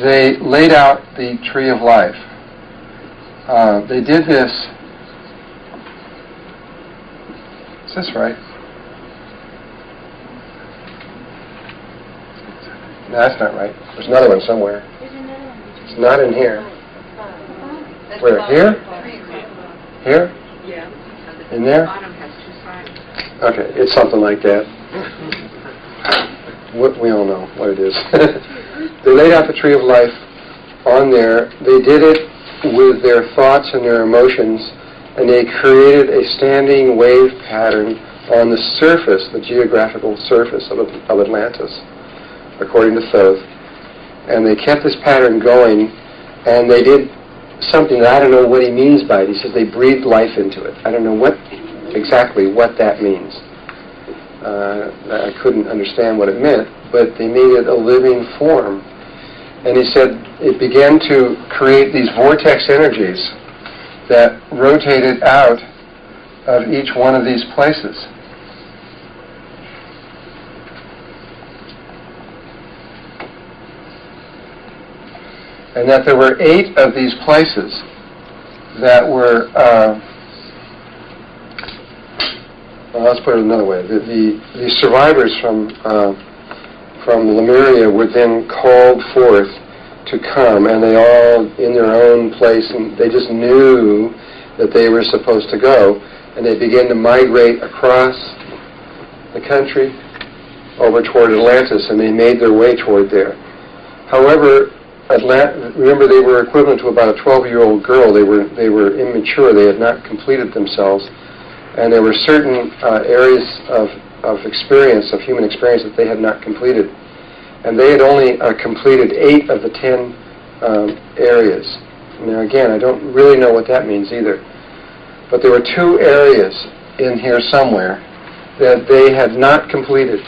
they laid out the tree of life. They did this. Is this right? No, that's not right. There's another one somewhere. It's not in here. Where? Here? Here? Yeah. In there? Bottom has two sides. Okay, it's something like that. We all know what it is. They laid out the tree of life on there. They did it with their thoughts and their emotions, and they created a standing wave pattern on the surface, the geographical surface of Atlantis, according to Thoth. And they kept this pattern going, and they did something that I don't know what he means by it. He says they breathed life into it. I don't know exactly what that means. I couldn't understand what it meant, but they made it a living form. And he said it began to create these vortex energies that rotated out of each one of these places. And that there were 8 of these places that were, well, let's put it another way. The survivors from Lemuria were then called forth to come, and they all in their own place, and they just knew that they were supposed to go, and they began to migrate across the country over toward Atlantis, and they made their way toward there. However, remember, they were equivalent to about a 12-year-old girl. They were immature. They had not completed themselves, and there were certain areas of experience, of human experience, that they had not completed. And they had only completed 8 of the 10 areas. Now, again, I don't really know what that means either. But there were 2 areas in here somewhere that they had not completed.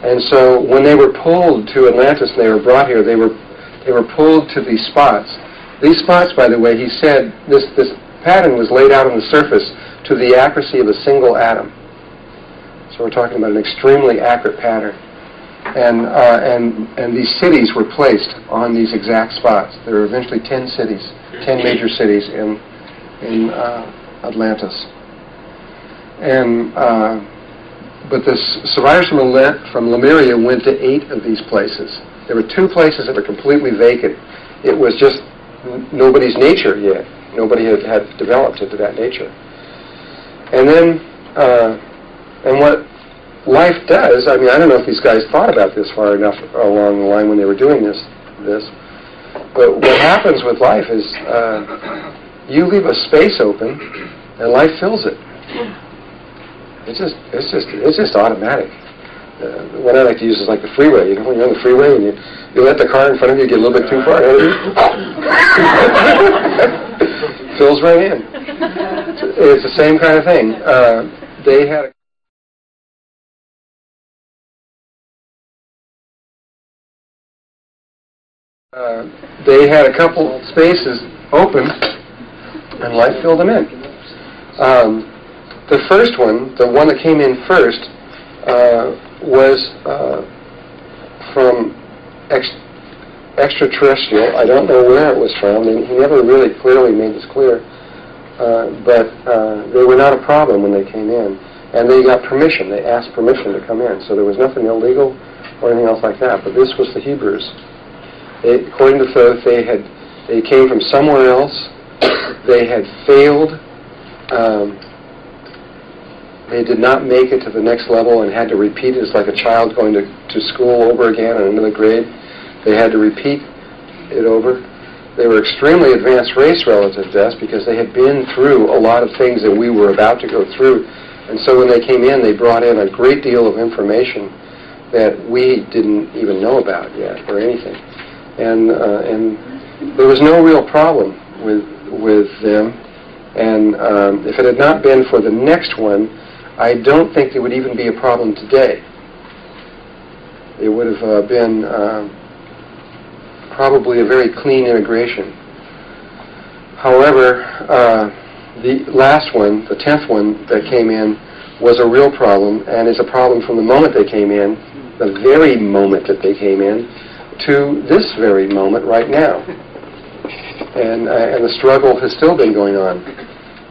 And so when they were pulled to Atlantis and they were brought here, they were pulled to these spots. These spots, by the way, he said, this pattern was laid out on the surface to the accuracy of a single atom. So we're talking about an extremely accurate pattern. And these cities were placed on these exact spots. There were eventually 10 cities, 10 major cities in Atlantis. And but the survivors from Lemuria went to 8 of these places. There were 2 places that were completely vacant. It was just nobody's nature yet. Nobody had developed into that nature. And then, and what life does, I mean, I don't know if these guys thought about this far enough along the line when they were doing this, but what happens with life is you leave a space open and life fills it. It's just automatic. What I like to use is like the freeway. You know, when you're on the freeway and you let the car in front of you get a little bit too far ahead of you, fills right in. It's the same kind of thing. They had a couple spaces open, and life filled them in. The first one, the one that came in first, was from extraterrestrial. I don't know where it was from. He never really clearly made this clear. But they were not a problem when they came in. And they got permission. They asked permission to come in. So there was nothing illegal or anything else like that. But this was the Hebrews. According to Thoth, they came from somewhere else. They had failed. They did not make it to the next level and had to repeat it. It's like a child going to school over again in another grade. They had to repeat it over. They were extremely advanced race relative to us because they had been through a lot of things that we were about to go through. And so when they came in, they brought in a great deal of information that we didn't even know about yet or anything. And there was no real problem with them. And if it had not been for the next one, I don't think there would even be a problem today. It would have been probably a very clean integration. However, the last one, the 10th one that came in, was a real problem, and is a problem from the moment they came in, the very moment that they came in, to this very moment right now. And the struggle has still been going on.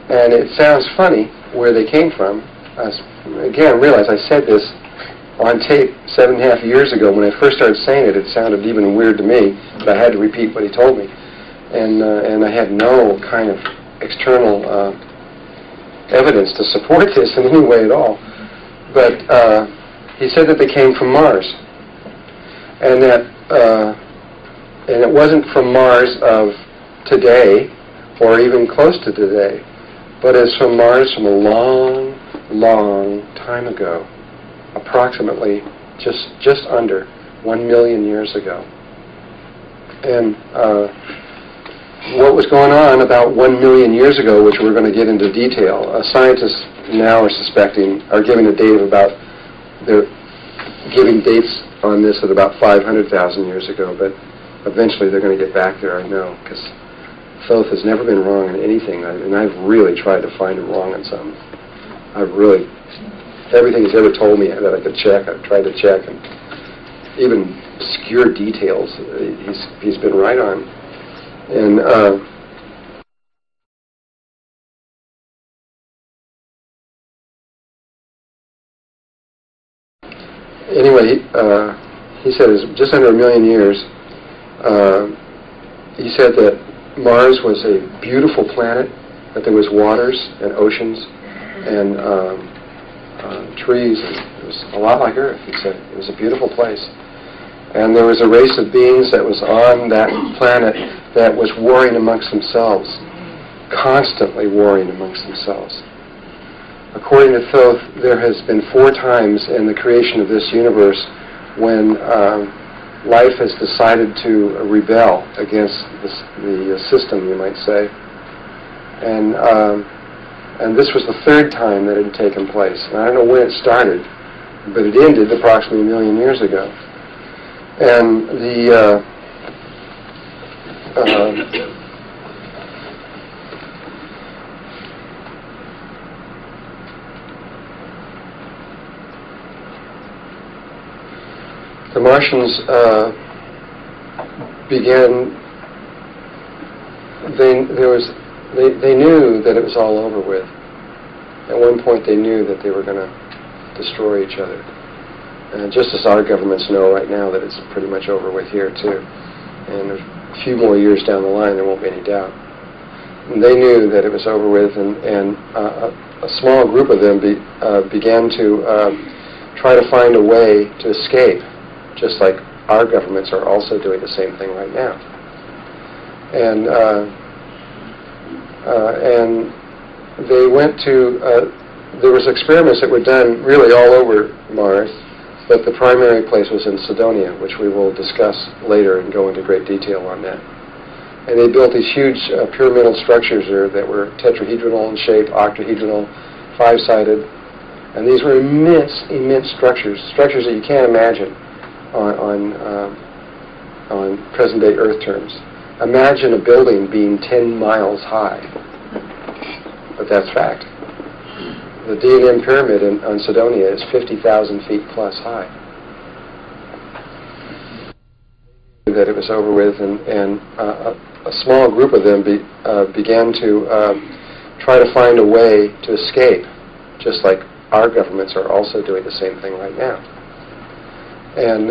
And it sounds funny where they came from. Again, realize I said this on tape 7.5 years ago. When I first started saying it, it sounded even weird to me, but I had to repeat what he told me. And I had no kind of external evidence to support this in any way at all. But he said that they came from Mars. And that and it wasn't from Mars of today, or even close to today, but it's from Mars from a long, long time ago, approximately just under 1 million years ago. And what was going on about 1 million years ago, which we're going to get into detail. Scientists now are giving a date of about, they're giving dates on this at about 500,000 years ago, but eventually they're going to get back there, I know, because Thoth has never been wrong on anything, and I've really tried to find him wrong on something. Everything he's ever told me that I could check, I've tried to check, and even obscure details he's been right on. And anyway, he said it was just under 1 million years. He said that Mars was a beautiful planet, that there was waters and oceans and trees. It was a lot like Earth, he said. It was a beautiful place. And there was a race of beings that was on that planet that was warring amongst themselves, constantly warring amongst themselves. According to Thoth, there has been 4 times in the creation of this universe when life has decided to rebel against the system, you might say. And this was the 3rd time that it had taken place. And I don't know when it started, but it ended approximately 1 million years ago. And the Martians began. They knew that it was all over with. At one point, they knew that they were going to destroy each other. Just as our governments know right now that it's pretty much over with here, too. And a few more years down the line, there won't be any doubt. And they knew that it was over with, and a small group of them began to try to find a way to escape, just like our governments are also doing the same thing right now. And they went to, there was experiments that were done really all over Mars, but the primary place was in Cydonia, which we will discuss later and go into great detail on that. And they built these huge pyramidal structures there that were tetrahedral in shape, octahedral, 5-sided, and these were immense, immense structures that you can't imagine on present-day Earth terms. Imagine a building being 10 miles high, but that's fact. The D&M pyramid on Cydonia is 50,000 feet plus high. That it was over with, and a small group of them began to try to find a way to escape, just like our governments are also doing the same thing right now. And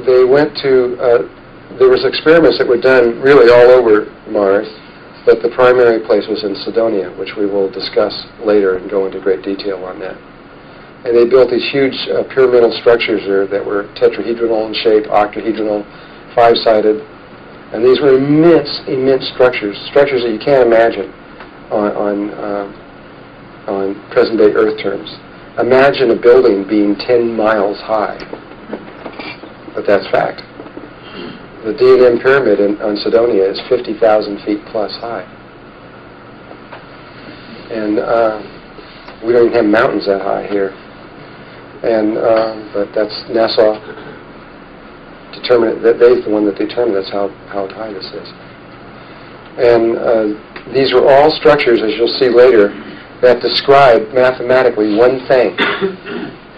they went to, there was experiments that were done really all over Mars, but the primary place was in Cydonia, which we will discuss later and go into great detail on that. And they built these huge pyramidal structures there that were tetrahedral in shape, octahedral, 5-sided, and these were immense, immense structures that you can't imagine on present-day Earth terms. Imagine a building being 10 miles high, but that's fact. The D&M pyramid on Cydonia is 50,000 feet plus high. And we don't even have mountains that high here. And but that's NASA determined, they're the one that determined that's how high this is. And these are all structures, as you'll see later, that describe mathematically one thing,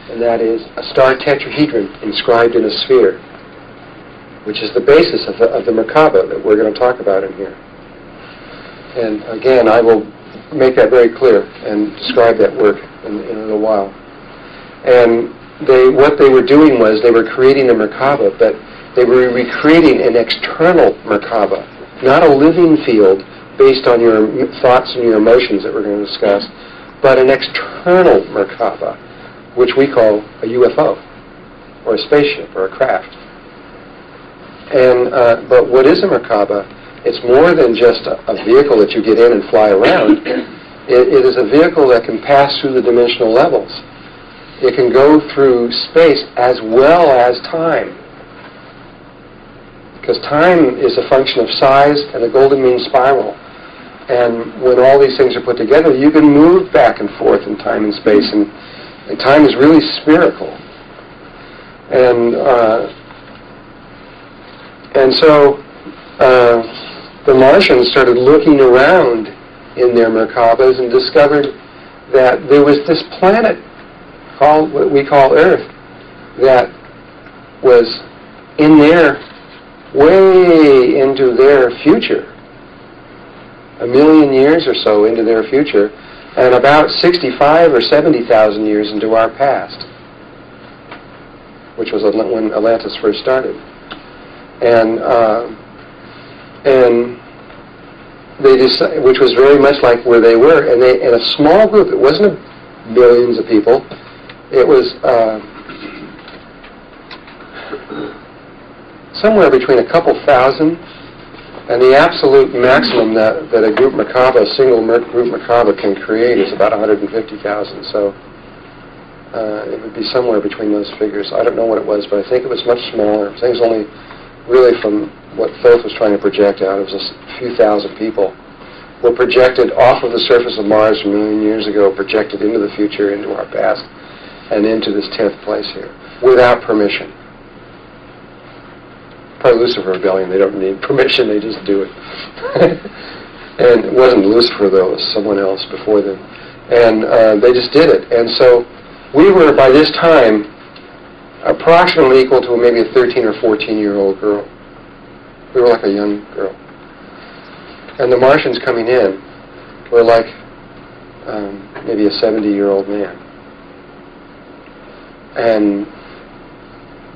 and that is a star tetrahedron inscribed in a sphere, which is the basis of the Merkaba that we're going to talk about in here. And again, I will make that very clear and describe that work in a little while. And what they were doing was they were creating a Merkaba, but they were recreating an external Merkaba, not a living field based on your thoughts and your emotions that we're going to discuss, but an external Merkaba, which we call a UFO, or a spaceship, or a craft. And but what is a Merkaba? It's more than just a vehicle that you get in and fly around. It is a vehicle that can pass through the dimensional levels. It can go through space as well as time. Because time is a function of size and a golden mean spiral. And when all these things are put together, you can move back and forth in time and space, and time is really spherical. And so the Martians started looking around in their Merkabas and discovered that there was this planet called what we call Earth that was in their way into their future, 1 million years or so into their future, and about 65 or 70,000 years into our past, which was when Atlantis first started. And they decided, which was very much like where they were, and they, in a small group, it wasn't millions of people, it was somewhere between a couple thousand, and the absolute maximum that a group Merkaba, a single group Merkaba can create is about 150,000. So it would be somewhere between those figures. I don't know what it was, but I think it was much smaller. I think it was only really from what Thoth was trying to project out. It was a few thousand people were projected off of the surface of Mars a million years ago, projected into the future, into our past, and into this 10th place here, without permission. Probably Lucifer Rebellion, they don't need permission, they just do it. And it wasn't Lucifer, though, it was someone else before them. And they just did it. And so we were, by this time, approximately equal to maybe a 13 or 14-year-old girl. We were like a young girl. And the Martians coming in were like maybe a 70-year-old man. And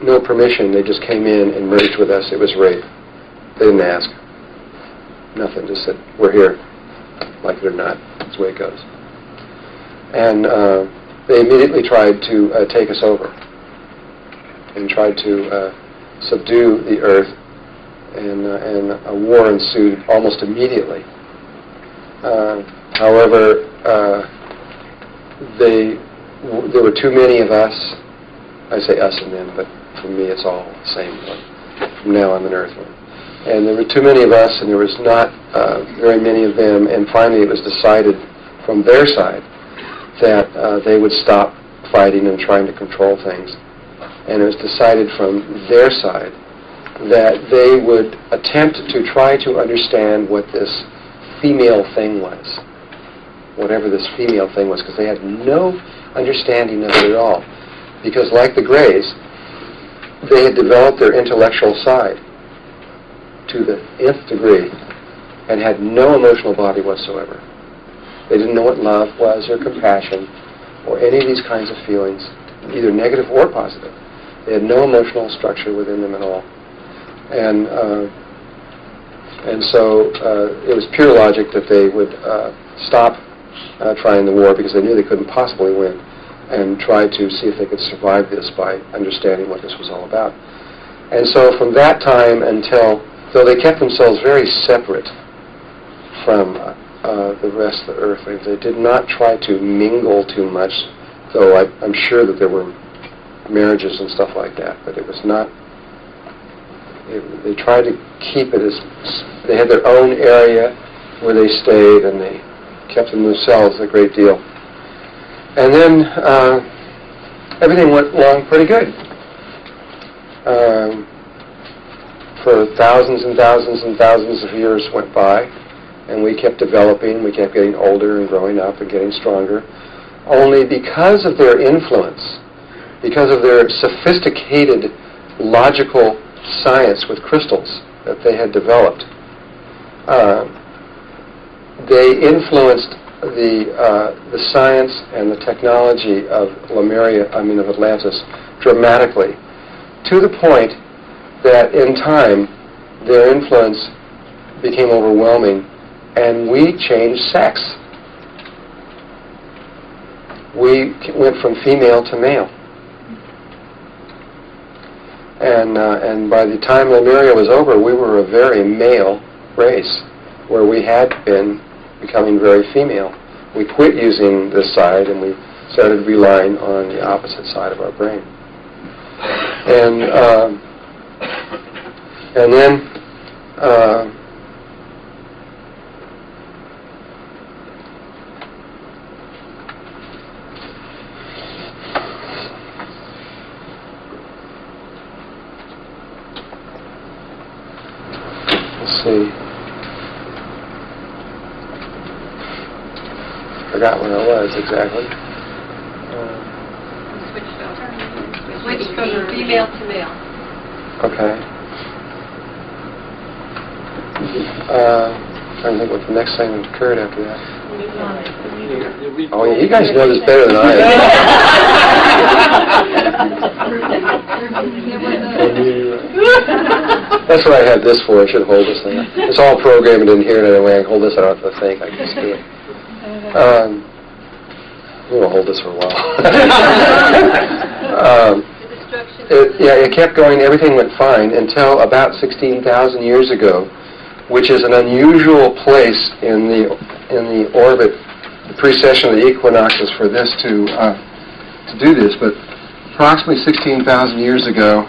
no permission, they just came in and merged with us. It was rape. They didn't ask. Nothing, just said, we're here. Like it or not, that's the way it goes. And they immediately tried to take us over and tried to subdue the Earth, and a war ensued almost immediately. However, there were too many of us. I say us and them, but for me it's all the same one. From now I'm an Earthling. And there were too many of us, and there was not very many of them, and finally it was decided from their side that they would stop fighting and trying to control things. And it was decided from their side that they would attempt to try to understand what this female thing was, whatever this female thing was, because they had no understanding of it at all. Because like the Greys, they had developed their intellectual side to the nth degree and had no emotional body whatsoever. They didn't know what love was or compassion or any of these kinds of feelings, either negative or positive. They had no emotional structure within them at all. And so it was pure logic that they would stop trying the war because they knew they couldn't possibly win, and try to see if they could survive this by understanding what this was all about. And so from that time until, though they kept themselves very separate from the rest of the Earth, they did not try to mingle too much, though I'm sure that there were marriages and stuff like that, but it was not, they tried to keep it as, they had their own area where they stayed, and they kept them themselves a great deal. And then everything went along pretty good. For thousands and thousands and thousands of years went by, and we kept developing, we kept getting older and growing up and getting stronger. Only because of their influence, because of their sophisticated logical science with crystals that they had developed, they influenced the science and the technology of of Atlantis dramatically, to the point that in time their influence became overwhelming, and we changed sex. We went from female to male. And by the time Lemuria was over, we were a very male race, where we had been becoming very female. We quit using this side, and we started relying on the opposite side of our brain. And then let's see. Forgot where I was exactly. Switched from female to male. Okay. Trying to think what the next thing that occurred after that. Oh, yeah, you guys know this better than I do. That's what I had this for. I should hold this thing. It's all programmed in here, and anyway, I hold this. I don't have to think. I can just do it. We're going to hold this for a while. It kept going. Everything went fine until about 16,000 years ago, which is an unusual place in the orbit, the precession of the equinoxes, for this to do this. But approximately 16,000 years ago,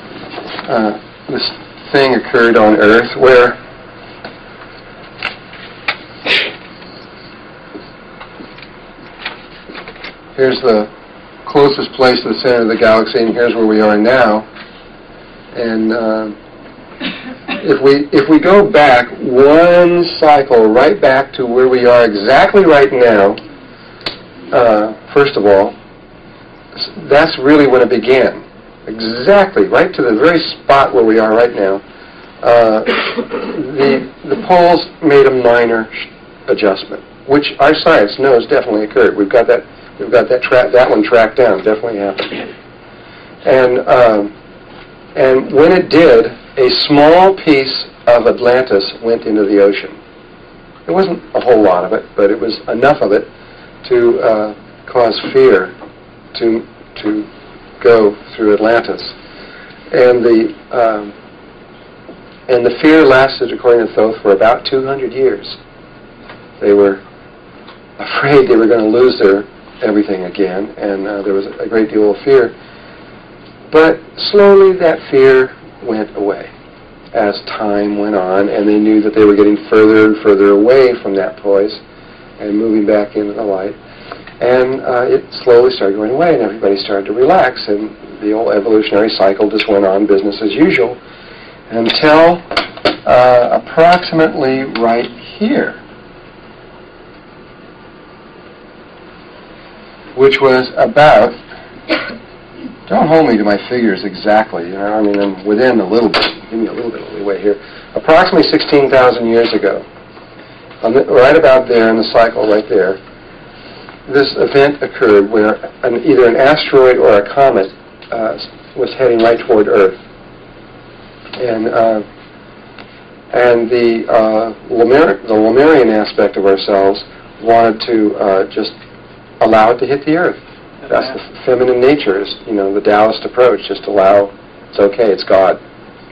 this thing occurred on Earth where here's the closest place to the center of the galaxy, and here's where we are now. And if we go back one cycle, right back to where we are exactly right now, first of all, that's really when it began. Exactly, right to the very spot where we are right now. The poles made a minor adjustment, which our science knows definitely occurred. We've got that one tracked down. Definitely happened. And when it did, a small piece of Atlantis went into the ocean. It wasn't a whole lot of it, but it was enough of it to cause fear to go through Atlantis. And the fear lasted, according to Thoth, for about 200 years. They were afraid they were going to lose their everything again, and there was a great deal of fear. But slowly that fear went away as time went on, and they knew that they were getting further and further away from that place and moving back into the light. And it slowly started going away, and everybody started to relax, and the old evolutionary cycle just went on business as usual until approximately right here, which was about, don't hold me to my figures exactly, you know, I mean, I'm within a little bit, give me a little bit of leeway here, approximately 16,000 years ago, right about there in the cycle right there, this event occurred where either an asteroid or a comet was heading right toward Earth. And the Lemurian aspect of ourselves wanted to just allow it to hit the Earth. That's the feminine nature, is, you know, the Taoist approach. Just allow, it's okay, it's God.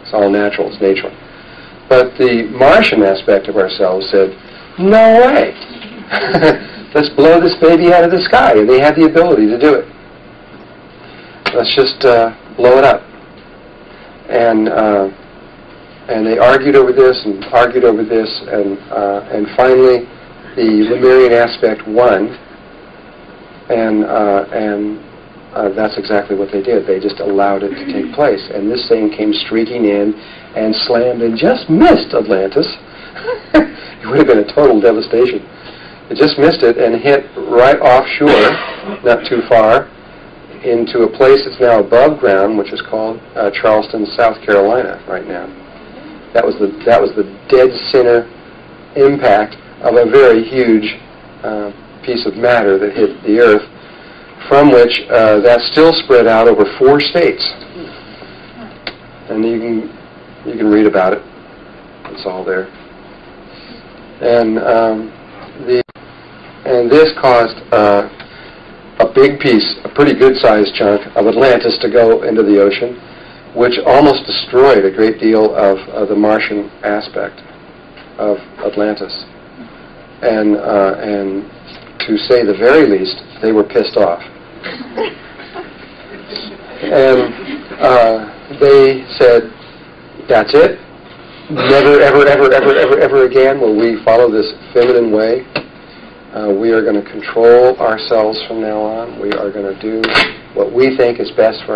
It's all natural, it's natural. But the Martian aspect of ourselves said, no way. Let's blow this baby out of the sky. And they had the ability to do it. Let's just blow it up. And they argued over this and argued over this, and finally the Lemurian aspect won. And that's exactly what they did. They just allowed it to take place. And this thing came streaking in and slammed and just missed Atlantis. It would have been a total devastation. It just missed it and hit right offshore, not too far, into a place that's now above ground, which is called Charleston, South Carolina, right now. That was the dead center impact of a very huge piece of matter that hit the Earth, from which that still spread out over 4 states. And you can read about it. It's all there. And this caused a big piece, a pretty good-sized chunk of Atlantis to go into the ocean, which almost destroyed a great deal of the Martian aspect of Atlantis. And to say the very least, they were pissed off. And they said, that's it. never, ever, ever, ever, ever, ever again will we follow this feminine way. We are going to control ourselves from now on. We are going to do what we think is best for